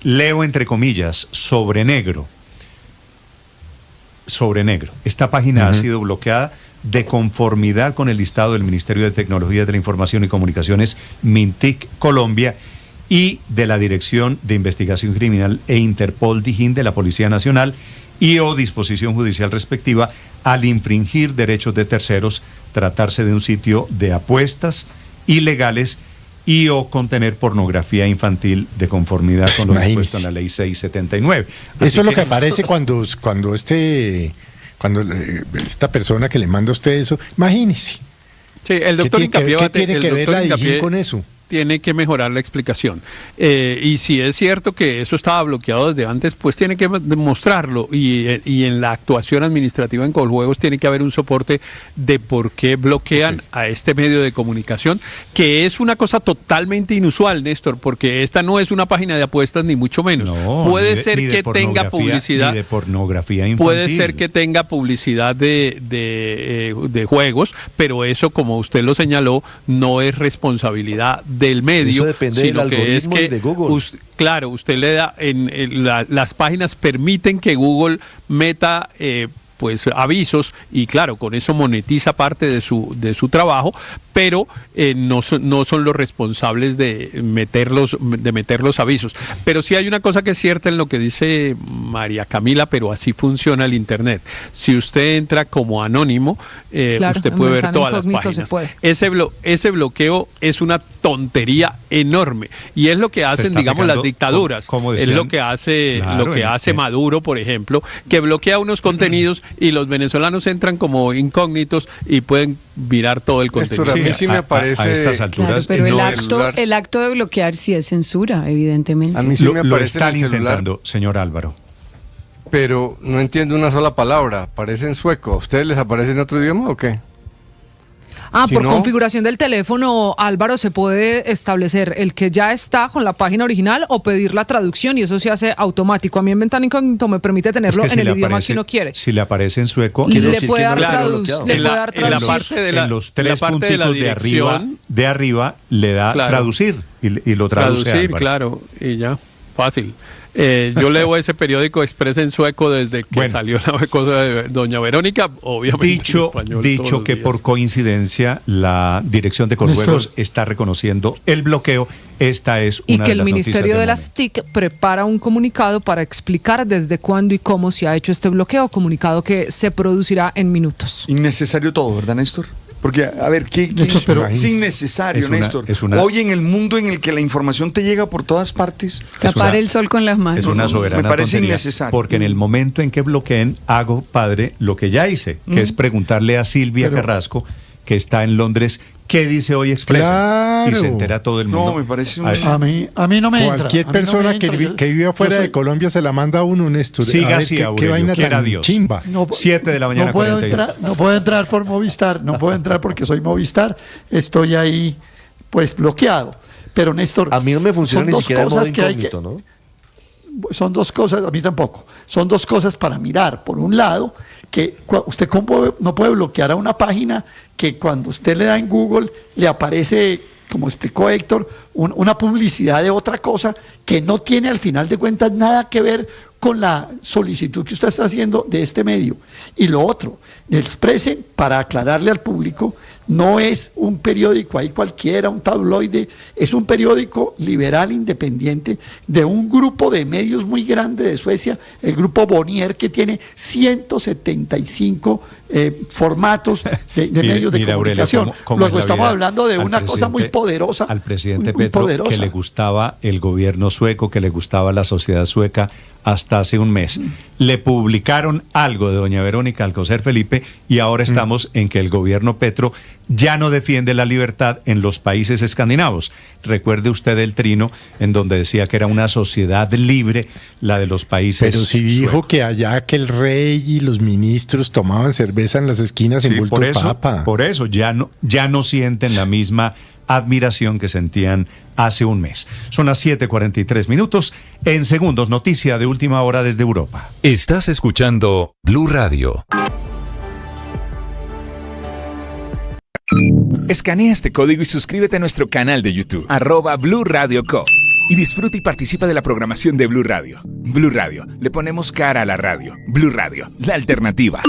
Leo entre comillas, sobre negro. Esta página ha sido bloqueada de conformidad con el listado del Ministerio de Tecnologías de la Información y Comunicaciones, MINTIC Colombia, y de la Dirección de Investigación Criminal e Interpol DIJÍN de la Policía Nacional, y o disposición judicial respectiva, al infringir derechos de terceros, tratarse de un sitio de apuestas ilegales y o contener pornografía infantil de conformidad con lo dispuesto en la ley 679. Eso es lo que aparece cuando esta persona que le manda a usted eso, imagínese. Sí, el doctor Hincapié ¿qué tiene que ver la DIJÍN con eso? Tiene que mejorar la explicación. Y si es cierto que eso estaba bloqueado desde antes, pues tiene que demostrarlo. Y en la actuación administrativa en Coljuegos tiene que haber un soporte de por qué bloquean a este medio de comunicación, que es una cosa totalmente inusual, Néstor, porque esta no es una página de apuestas ni mucho menos. No, puede ser que tenga publicidad. Ni de pornografía infantil. Puede ser que tenga publicidad de juegos, pero eso, como usted lo señaló, no es responsabilidad del medio, eso depende sino del algoritmo que es que de Google. Claro, usted le da las páginas permiten que Google meta pues avisos, y claro, con eso monetiza parte de su trabajo, pero no son los responsables de meter los avisos. Pero sí hay una cosa que es cierta en lo que dice María Camila, pero así funciona el Internet. Si usted entra como anónimo, claro, usted puede ver todas las páginas. Ese bloqueo es una tontería enorme, y es lo que hacen, digamos, las dictaduras. Es lo que hace, claro, Maduro, por ejemplo, que bloquea unos contenidos y los venezolanos entran como incógnitos y pueden virar todo el contenido. A mí sí me parece a estas alturas. Claro, pero el acto de bloquear sí es censura, evidentemente. A mí sí me lo parece están intentando, señor Álvaro. Pero no entiendo una sola palabra. Parece en sueco. ¿A ustedes les aparece en otro idioma o qué? Por configuración del teléfono, Álvaro, se puede establecer el que ya está con la página original o pedir la traducción, y eso se hace automático. A mí en Ventana Incógnito me permite tenerlo en el idioma que uno quiere. Si le aparece en sueco, le puede dar traducción. En los tres puntitos de arriba le da traducir y lo traduce. Traducir, claro, y ya, fácil. Yo leo ese periódico Express en sueco desde que salió la cosa de doña Verónica, obviamente. Dicho que por coincidencia la Dirección de Coljuegos está reconociendo el bloqueo. Esta es una y que de las el Ministerio de las TIC prepara un comunicado para explicar desde cuándo y cómo se ha hecho este bloqueo, comunicado que se producirá en minutos. Innecesario todo, ¿verdad, Néstor? Porque, a ver, es innecesario, Néstor. Hoy en el mundo en el que la información te llega por todas partes. Tapar el sol con las manos. Es una soberana me parece tontería, innecesario. Porque en el momento en que bloqueen, hago, padre, lo que ya hice, que es preguntarle a Silvia Carrasco, que está en Londres, ¿qué dice hoy Expreso? Claro. Y se entera todo el mundo. No, me parece a mí no me entra. Cualquier persona que vive afuera de Colombia se la manda a uno, Néstor. Siga así, Aurelio, qué vaina quiera tan Dios. chimba. 7 de la mañana. No puedo entrar por Movistar, no puedo entrar porque soy Movistar. Estoy ahí, pues, bloqueado. Pero, Néstor, a mí no me funciona ni siquiera el modo incógnito, ¿no? Son dos cosas, a mí tampoco. Son dos cosas para mirar. Por un lado, que usted no puede bloquear a una página que cuando usted le da en Google le aparece, como explicó Héctor, una publicidad de otra cosa que no tiene al final de cuentas nada que ver con la solicitud que usted está haciendo de este medio. Y lo otro, el Expressen, para aclararle al público, no es un periódico ahí cualquiera, un tabloide, es un periódico liberal independiente de un grupo de medios muy grande de Suecia, el grupo Bonnier, que tiene 175 formatos de medios de comunicación. Luego estamos hablando de una cosa muy poderosa. Al presidente Petro, que le gustaba el gobierno sueco, que le gustaba la sociedad sueca, hasta hace un mes. Le publicaron algo de doña Verónica Alcocer Felipe y ahora estamos en que el gobierno Petro ya no defiende la libertad en los países escandinavos. Recuerde usted el trino en donde decía que era una sociedad libre, la de los países Pero sí dijo que allá que el rey y los ministros tomaban cerveza en las esquinas en bulto de papa. Por eso ya no sienten la misma admiración que sentían hace un mes. Son las 7:43 minutos. En segundos, noticia de última hora desde Europa. Estás escuchando Blue Radio. Escanea este código y suscríbete a nuestro canal de YouTube, @Blue Radio Co. Y disfruta y participa de la programación de Blue Radio. Blue Radio, le ponemos cara a la radio. Blue Radio, la alternativa.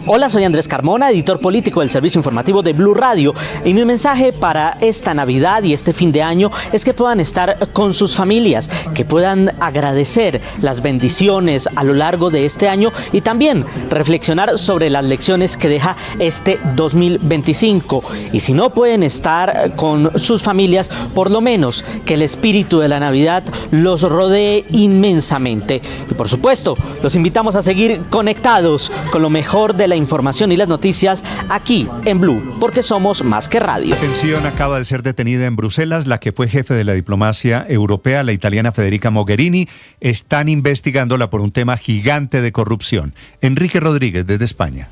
Hola, soy Andrés Carmona, editor político del servicio informativo de Blue Radio, y mi mensaje para esta Navidad y este fin de año es que puedan estar con sus familias, que puedan agradecer las bendiciones a lo largo de este año y también reflexionar sobre las lecciones que deja este 2025. Y si no pueden estar con sus familias, por lo menos que el espíritu de la Navidad los rodee inmensamente. Y por supuesto, los invitamos a seguir conectados con lo mejor de la información y las noticias aquí en Blue, porque somos más que radio. Atención, acaba de ser detenida en Bruselas la que fue jefe de la diplomacia europea, la italiana Federica Mogherini. Están investigándola por un tema gigante de corrupción. Enrique Rodríguez, desde España.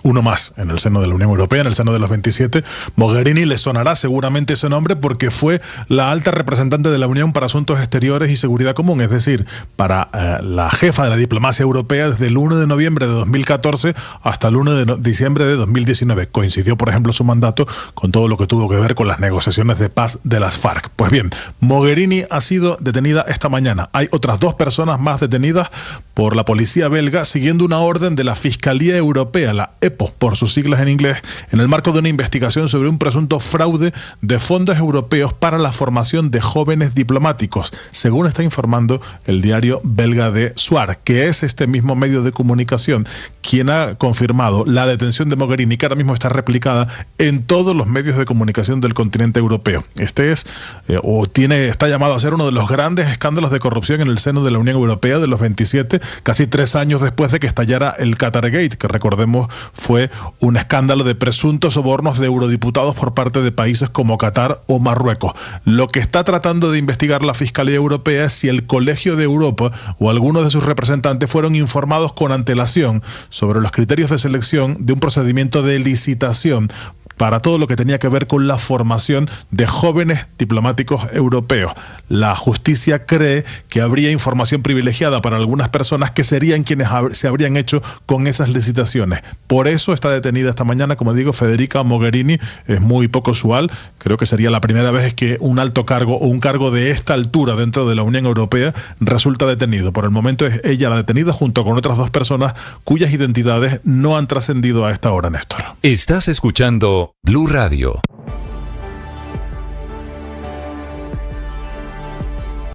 Uno más en el seno de la Unión Europea, en el seno de los 27. Mogherini le sonará seguramente ese nombre porque fue la alta representante de la Unión para Asuntos Exteriores y Seguridad Común, es decir, para la jefa de la diplomacia europea desde el 1 de noviembre de 2014 hasta el 1 de diciembre de 2019. Coincidió, por ejemplo, su mandato con todo lo que tuvo que ver con las negociaciones de paz de las FARC. Pues bien, Mogherini ha sido detenida esta mañana. Hay otras 2 personas más detenidas por la policía belga siguiendo una orden de la Fiscalía Europea, la EPO por sus siglas en inglés, en el marco de una investigación sobre un presunto fraude de fondos europeos para la formación de jóvenes diplomáticos, según está informando el diario belga de Soir, que es este mismo medio de comunicación quien ha confirmado la detención de Mogherini, que ahora mismo está replicada en todos los medios de comunicación del continente europeo. Este es, está llamado a ser uno de los grandes escándalos de corrupción en el seno de la Unión Europea de los 27, casi 3 años después de que estallara el Qatargate, que recordemos fue un escándalo de presuntos sobornos de eurodiputados por parte de países como Qatar o Marruecos. Lo que está tratando de investigar la Fiscalía Europea es si el Colegio de Europa o algunos de sus representantes fueron informados con antelación sobre los criterios de selección de un procedimiento de licitación para todo lo que tenía que ver con la formación de jóvenes diplomáticos europeos. La justicia cree que habría información privilegiada para algunas personas que serían quienes se habrían hecho con esas licitaciones. Por eso está detenida esta mañana, como digo, Federica Mogherini. Es muy poco usual. Creo que sería la primera vez que un alto cargo o un cargo de esta altura dentro de la Unión Europea resulta detenido. Por el momento es ella la detenida junto con otras 2 personas cuyas identidades no han trascendido a esta hora, Néstor. Estás escuchando Blue Radio.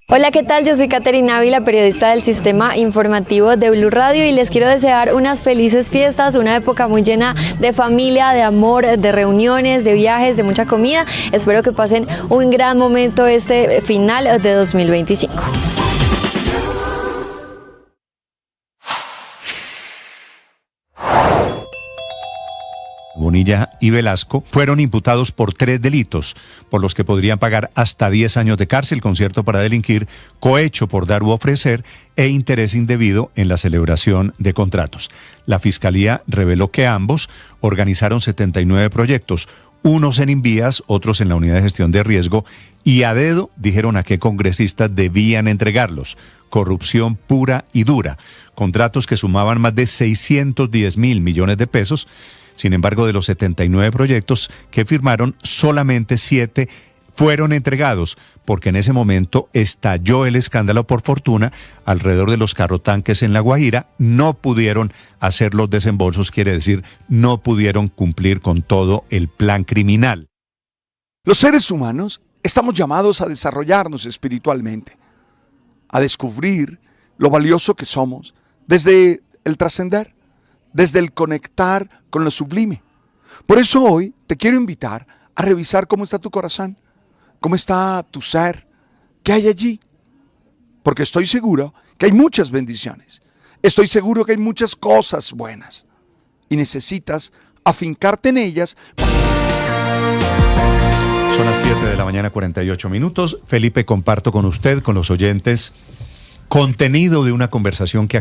Hola, ¿qué tal? Yo soy Caterina Ávila, periodista del Sistema Informativo de Blue Radio, y les quiero desear unas felices fiestas, una época muy llena de familia, de amor, de reuniones, de viajes, de mucha comida. Espero que pasen un gran momento este final de 2025. Bonilla y Velasco fueron imputados por 3 delitos, por los que podrían pagar hasta 10 años de cárcel: concierto para delinquir, cohecho por dar u ofrecer e interés indebido en la celebración de contratos. La Fiscalía reveló que ambos organizaron 79 proyectos, unos en Invías, otros en la Unidad de Gestión de Riesgo, y a dedo dijeron a qué congresistas debían entregarlos. Corrupción pura y dura. Contratos que sumaban más de 610.000 millones de pesos. Sin embargo, de los 79 proyectos que firmaron, solamente 7 fueron entregados, porque en ese momento estalló el escándalo, por fortuna, alrededor de los carrotanques en La Guajira. No pudieron hacer los desembolsos, quiere decir, no pudieron cumplir con todo el plan criminal. Los seres humanos estamos llamados a desarrollarnos espiritualmente, a descubrir lo valioso que somos desde el trascender, desde el conectar con lo sublime. Por eso hoy te quiero invitar a revisar cómo está tu corazón, cómo está tu ser, qué hay allí. Porque estoy seguro que hay muchas bendiciones, estoy seguro que hay muchas cosas buenas y necesitas afincarte en ellas. Son las 7 de la mañana, 48 minutos. Felipe, comparto con usted, con los oyentes, contenido de una conversación que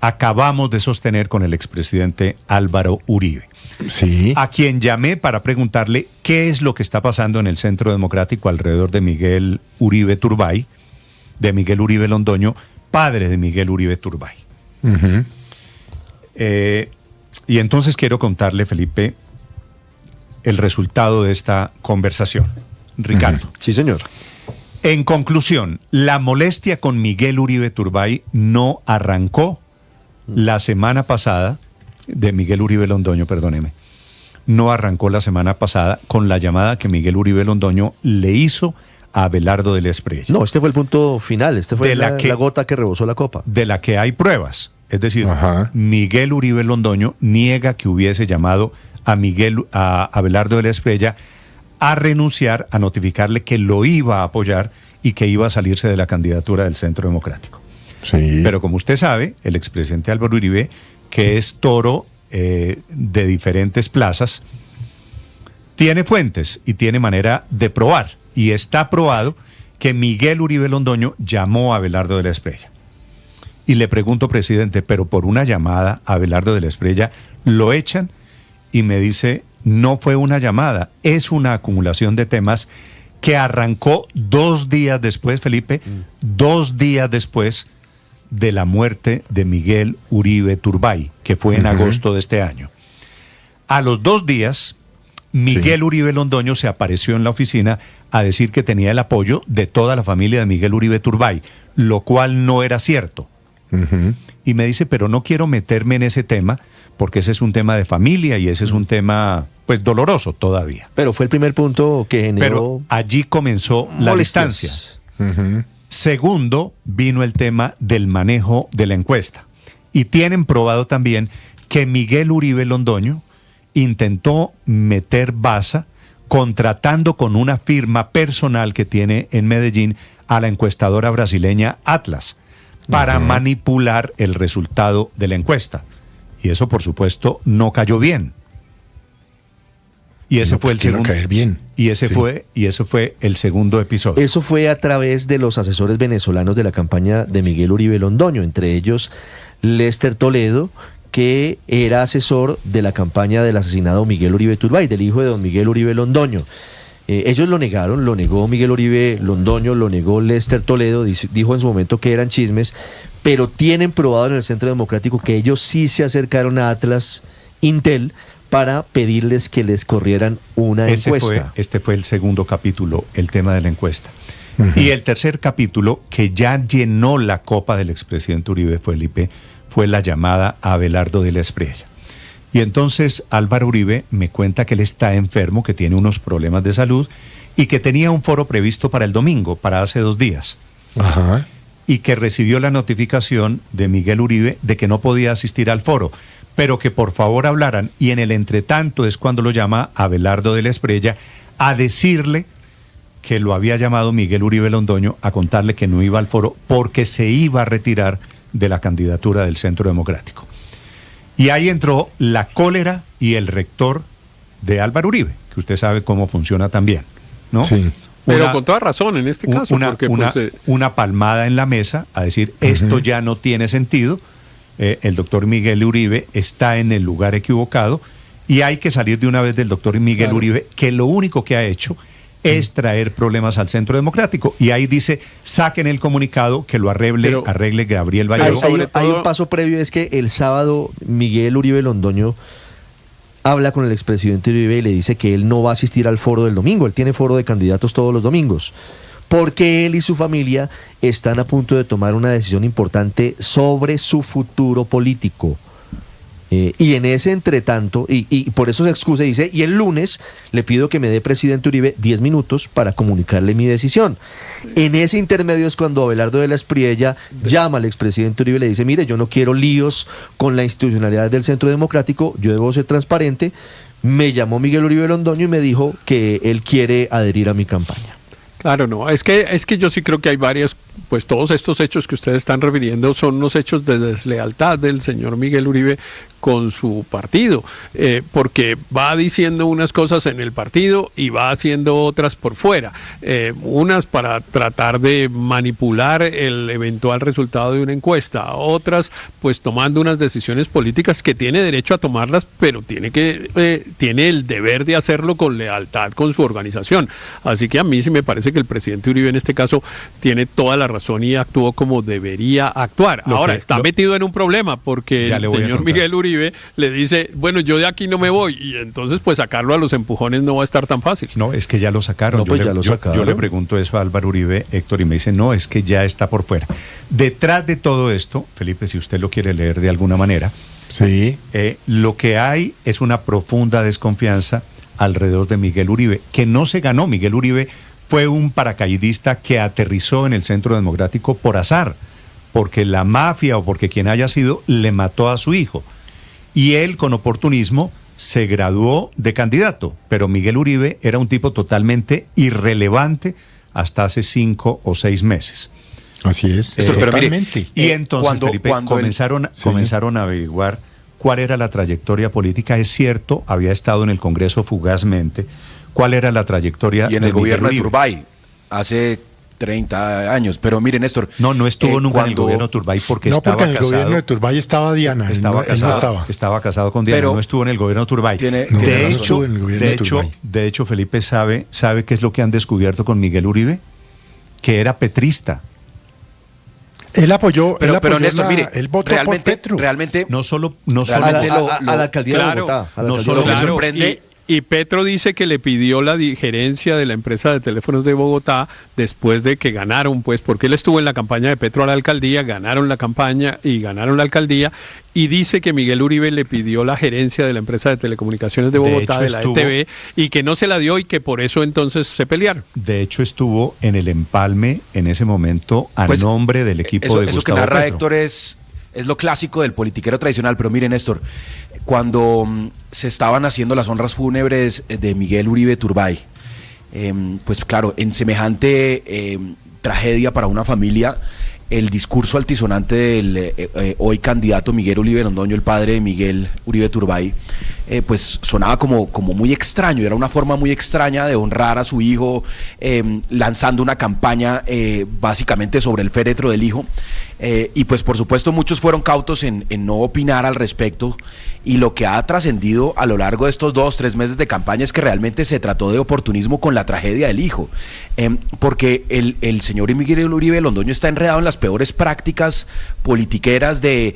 acabamos de sostener con el expresidente Álvaro Uribe. Sí. A quien llamé para preguntarle qué es lo que está pasando en el Centro Democrático alrededor de Miguel Uribe Turbay, de Miguel Uribe Londoño, padre de Miguel Uribe Turbay. Uh-huh. Y entonces quiero contarle, Felipe, el resultado de esta conversación. Ricardo. Uh-huh. Sí, señor. En conclusión, la molestia con Miguel Uribe Turbay no arrancó la semana pasada, de Miguel Uribe Londoño, perdóneme, no arrancó la semana pasada con la llamada que Miguel Uribe Londoño le hizo a Abelardo de la Espriella. No, este fue el punto final, este fue la gota que rebosó la copa. De la que hay pruebas. Es decir, Miguel Uribe Londoño niega que hubiese llamado a Abelardo de la Espriella a renunciar, a notificarle que lo iba a apoyar y que iba a salirse de la candidatura del Centro Democrático. Sí. Pero como usted sabe, el expresidente Álvaro Uribe, que es toro de diferentes plazas, tiene fuentes y tiene manera de probar. Y está probado que Miguel Uribe Londoño llamó a Abelardo de la Espriella. Y le pregunto, presidente, pero por una llamada a Abelardo de la Espriella lo echan, y me dice: no fue una llamada, es una acumulación de temas que arrancó 2 días después, Felipe, 2 días después de la muerte de Miguel Uribe Turbay, que fue en agosto de este año. A los 2 días, Miguel Uribe Londoño se apareció en la oficina a decir que tenía el apoyo de toda la familia de Miguel Uribe Turbay, lo cual no era cierto. Y me dice, pero no quiero meterme en ese tema, porque ese es un tema de familia y ese es un tema, pues, doloroso todavía. Pero fue el primer punto que generó... Pero allí comenzó la distancia. Segundo, vino el tema del manejo de la encuesta. Y tienen probado también que Miguel Uribe Londoño intentó meter baza contratando con una firma personal que tiene en Medellín a la encuestadora brasileña Atlas para manipular el resultado de la encuesta. Y eso, por supuesto, no cayó bien. Y ese no, fue el segundo. Caer bien. Y ese fue el segundo episodio. Eso fue a través de los asesores venezolanos de la campaña de Miguel Uribe Londoño, entre ellos Lester Toledo, que era asesor de la campaña del asesinado Miguel Uribe Turbay, del hijo de don Miguel Uribe Londoño. Ellos lo negaron, lo negó Miguel Uribe Londoño, lo negó Lester Toledo, dijo en su momento que eran chismes, pero tienen probado en el Centro Democrático que ellos sí se acercaron a Atlas Intel para pedirles que les corrieran una encuesta. Este fue el segundo capítulo, el tema de la encuesta. Y el tercer capítulo, que ya llenó la copa del expresidente Uribe Felipe, fue la llamada a Abelardo de la Espriella. Y entonces Álvaro Uribe me cuenta que él está enfermo, que tiene unos problemas de salud y que tenía un foro previsto para el domingo, para hace 2 días. Y que recibió la notificación de Miguel Uribe de que no podía asistir al foro, pero que por favor hablaran. Y en el entretanto es cuando lo llama Abelardo de la Espriella a decirle que lo había llamado Miguel Uribe Londoño a contarle que no iba al foro porque se iba a retirar de la candidatura del Centro Democrático. Y ahí entró la cólera y el rector de Álvaro Uribe, que usted sabe cómo funciona también, ¿no? Sí. Pero con toda razón en este caso. Una palmada en la mesa a decir, esto ya no tiene sentido, el doctor Miguel Uribe está en el lugar equivocado y hay que salir de una vez del doctor Miguel Uribe, que lo único que ha hecho es traer problemas al Centro Democrático. Y ahí dice, saquen el comunicado, que lo arregle Gabriel Vallejo. Hay un paso previo, es que el sábado Miguel Uribe Londoño habla con el expresidente Uribe y le dice que él no va a asistir al foro del domingo. Él tiene foro de candidatos todos los domingos, porque él y su familia están a punto de tomar una decisión importante sobre su futuro político. Y en ese entretanto, y por eso se excusa y dice, y el lunes le pido que me dé, presidente Uribe, 10 minutos para comunicarle mi decisión. En ese intermedio es cuando Abelardo de la Espriella llama al expresidente Uribe y le dice, mire, yo no quiero líos con la institucionalidad del Centro Democrático, yo debo ser transparente. Me llamó Miguel Uribe Londoño y me dijo que él quiere adherir a mi campaña. Claro, no, es que yo sí creo que hay varias, pues todos estos hechos que ustedes están refiriendo son unos hechos de deslealtad del señor Miguel Uribe con su partido, porque va diciendo unas cosas en el partido y va haciendo otras por fuera, unas para tratar de manipular el eventual resultado de una encuesta, otras pues tomando unas decisiones políticas que tiene derecho a tomarlas, pero tiene el deber de hacerlo con lealtad con su organización. Así que a mí sí me parece que el presidente Uribe en este caso tiene toda la razón y actuó como debería actuar. Ahora está metido en un problema porque el señor Miguel Uribe le dice, bueno, yo de aquí no me voy, y entonces pues sacarlo a los empujones no va a estar tan fácil. No, es que ya lo sacaron. Yo le pregunto eso a Álvaro Uribe, Héctor, y me dice, no, es que ya está por fuera. Detrás de todo esto, Felipe, si usted lo quiere leer de alguna manera, lo que hay es una profunda desconfianza alrededor de Miguel Uribe, que no se ganó. Miguel Uribe fue un paracaidista que aterrizó en el Centro Democrático por azar, porque la mafia o porque quien haya sido le mató a su hijo. Y él, con oportunismo, se graduó de candidato. Pero Miguel Uribe era un tipo totalmente irrelevante hasta hace 5 o 6 meses. Así es. Totalmente. Y entonces, Felipe, comenzaron a averiguar cuál era la trayectoria política. Es cierto, había estado en el Congreso fugazmente. ¿Cuál era la trayectoria y en el gobierno de Turbay hace 30 años, pero miren, Néstor, no estuvo nunca en el gobierno de Turbay porque estaba casado. No, porque en el gobierno de Turbay estaba Diana, él no estaba. Estaba casado con Diana, pero no estuvo en el gobierno de Turbay. De hecho, Felipe sabe qué es lo que han descubierto con Miguel Uribe, que era petrista. Él apoyó, pero Néstor, mire, él votó por Petro. Realmente no solo a la alcaldía de Bogotá. Lo que sorprende Y Petro dice que le pidió la gerencia de la empresa de teléfonos de Bogotá después de que ganaron, pues, porque él estuvo en la campaña de Petro a la alcaldía, ganaron la campaña y ganaron la alcaldía, y dice que Miguel Uribe le pidió la gerencia de la empresa de telecomunicaciones de Bogotá, de la ETB, y que no se la dio y que por eso entonces se pelearon. De hecho, estuvo en el empalme en ese momento a nombre del equipo de Gustavo Petro. Eso que narra Héctor es lo clásico del politiquero tradicional, pero mire, Néstor, cuando se estaban haciendo las honras fúnebres de Miguel Uribe Turbay, pues claro, en semejante tragedia para una familia, el discurso altisonante del hoy candidato Miguel Uribe Londoño, el padre de Miguel Uribe Turbay, pues sonaba como muy extraño, era una forma muy extraña de honrar a su hijo, lanzando una campaña básicamente sobre el féretro del hijo, y pues por supuesto muchos fueron cautos en no opinar al respecto, y lo que ha trascendido a lo largo de estos 2-3 meses de campaña es que realmente se trató de oportunismo con la tragedia del hijo, porque el señor Miguel Uribe Londoño está enredado en las peores prácticas politiqueras de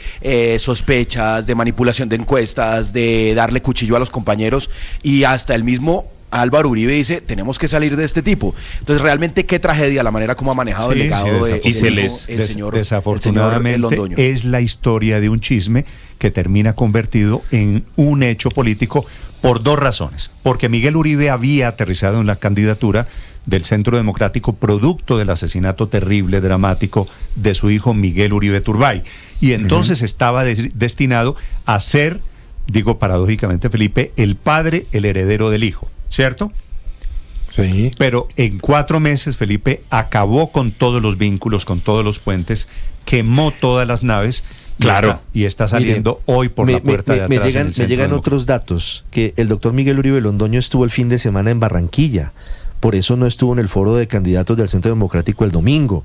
sospechas, de manipulación de encuestas, de darle cuchillo a los compañeros, y hasta el mismo Álvaro Uribe dice, tenemos que salir de este tipo. Entonces, realmente qué tragedia la manera como ha manejado el legado el señor desafortunadamente Londoño. Es la historia de un chisme que termina convertido en un hecho político por dos razones. Porque Miguel Uribe había aterrizado en la candidatura del Centro Democrático producto del asesinato terrible, dramático de su hijo Miguel Uribe Turbay. Y entonces estaba destinado a ser, digo paradójicamente, Felipe, el padre, el heredero del hijo, ¿cierto? Sí. Pero en 4 meses, Felipe, acabó con todos los vínculos, con todos los puentes, quemó todas las naves. Claro. Y está saliendo hoy por la puerta de atrás. Me llegan otros datos, que el doctor Miguel Uribe Londoño estuvo el fin de semana en Barranquilla, por eso no estuvo en el foro de candidatos del Centro Democrático el domingo,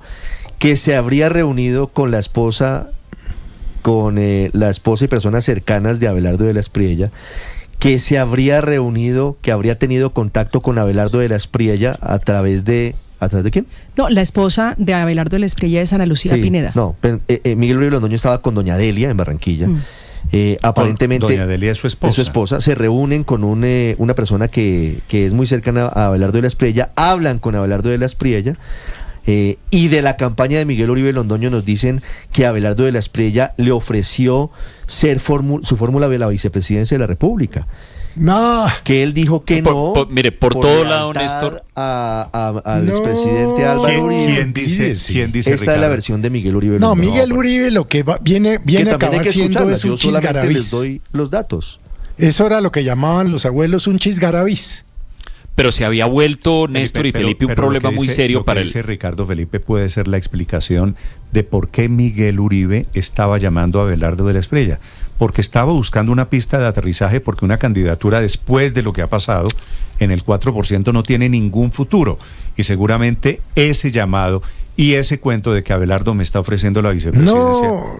que se habría reunido con la esposa y personas cercanas de Abelardo de la Espriella, que se habría reunido, que habría tenido contacto con Abelardo de la Espriella a través de quién? No, la esposa de Abelardo de la Espriella es Ana Lucía Pineda. No, Miguel Uribe Londoño estaba con doña Delia en Barranquilla. Aparentemente doña Delia es su esposa. Se reúnen con una persona que es muy cercana a Abelardo de la Espriella, hablan con Abelardo de la Espriella, y de la campaña de Miguel Uribe Londoño nos dicen que Abelardo de la Espriella le ofreció ser su fórmula de la vicepresidencia de la República. No. Que él dijo que mire, por todo lado, Néstor. Al expresidente Álvaro Uribe. ¿Quién dice? Esta Ricardo? es la versión de Miguel Uribe. No, Miguel Uribe lo que viene a acabar siendo es un chisgarabís. Les doy los datos. Eso era lo que llamaban los abuelos un chisgarabís. Pero se había vuelto, Néstor y Felipe, un problema muy serio para él. Ricardo Felipe puede ser la explicación de por qué Miguel Uribe estaba llamando a Abelardo de la Espriella. Porque estaba buscando una pista de aterrizaje, porque una candidatura después de lo que ha pasado en el 4% no tiene ningún futuro. Y seguramente ese llamado y ese cuento de que Abelardo me está ofreciendo la vicepresidencia. No,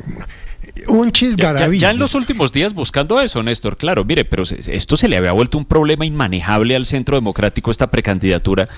un chisgarabís. Ya en los últimos días buscando eso, Néstor, claro, mire, pero esto se le había vuelto un problema inmanejable al Centro Democrático, esta precandidatura,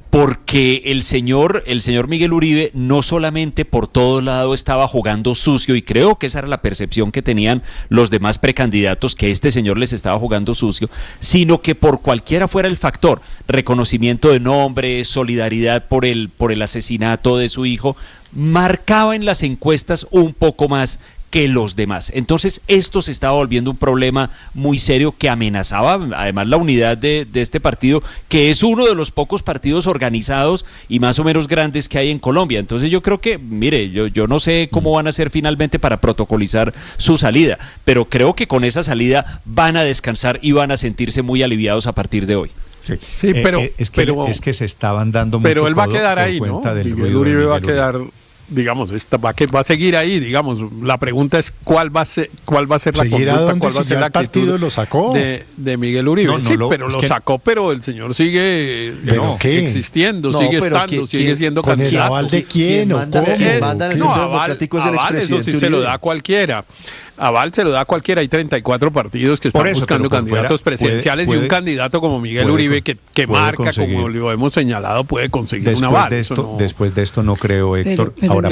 porque el señor Miguel Uribe no solamente por todo lado estaba jugando sucio, y creo que esa era la percepción que tenían los demás precandidatos, que este señor les estaba jugando sucio, sino que por cualquiera fuera el factor, reconocimiento de nombre, solidaridad por el asesinato de su hijo, marcaba en las encuestas un poco más que los demás. Entonces esto se estaba volviendo un problema muy serio que amenazaba además la unidad de este partido, que es uno de los pocos partidos organizados y más o menos grandes que hay en Colombia. Entonces yo creo que, mire, yo no sé cómo van a hacer finalmente para protocolizar su salida, pero creo que con esa salida van a descansar y van a sentirse muy aliviados a a partir de hoy. Sí, pero es que se estaban dando pero mucho él va a quedar ahí, ¿no? Miguel Uribe va a quedar, digamos, va a seguir ahí, digamos. La pregunta es cuál va a ser la conducta, cuál va a ser la actitud lo sacó de Miguel Uribe. Pero lo sacó, pero el señor sigue existiendo, sigue estando, sigue siendo candidato. ¿Con el aval de quién o cómo? Aval, eso sí se lo da a cualquiera. Aval se lo da a cualquiera. Hay 34 partidos que están buscando candidatos presidenciales, y un candidato como Miguel Uribe que marca, como lo hemos señalado, puede conseguir un aval. Después de esto no creo, Héctor. Ahora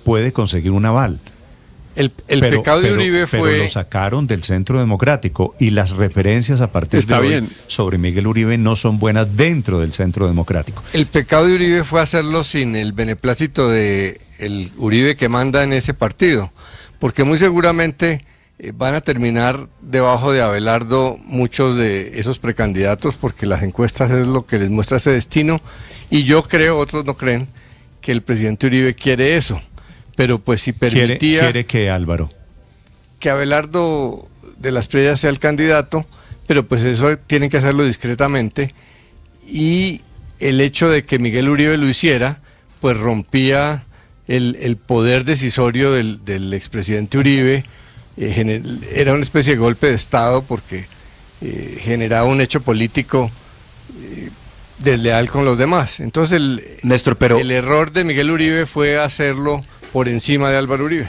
puede conseguir un aval. El pecado de Uribe fue... Pero lo sacaron del Centro Democrático y las referencias a partir de hoy sobre Miguel Uribe no son buenas dentro del Centro Democrático. El pecado de Uribe fue hacerlo sin el beneplácito de el Uribe que manda en ese partido, porque muy seguramente van a terminar debajo de Abelardo muchos de esos precandidatos, porque las encuestas es lo que les muestra ese destino, y yo creo, otros no creen, que el presidente Uribe quiere eso. Pero pues si permitía... ¿Quiere que, Álvaro? Que Abelardo de las Prellas sea el candidato, pero pues eso tienen que hacerlo discretamente, y el hecho de que Miguel Uribe lo hiciera, pues rompía el poder decisorio del expresidente Uribe, era una especie de golpe de Estado porque generaba un hecho político desleal con los demás. Entonces Néstor, pero el error de Miguel Uribe fue hacerlo por encima de Álvaro Uribe.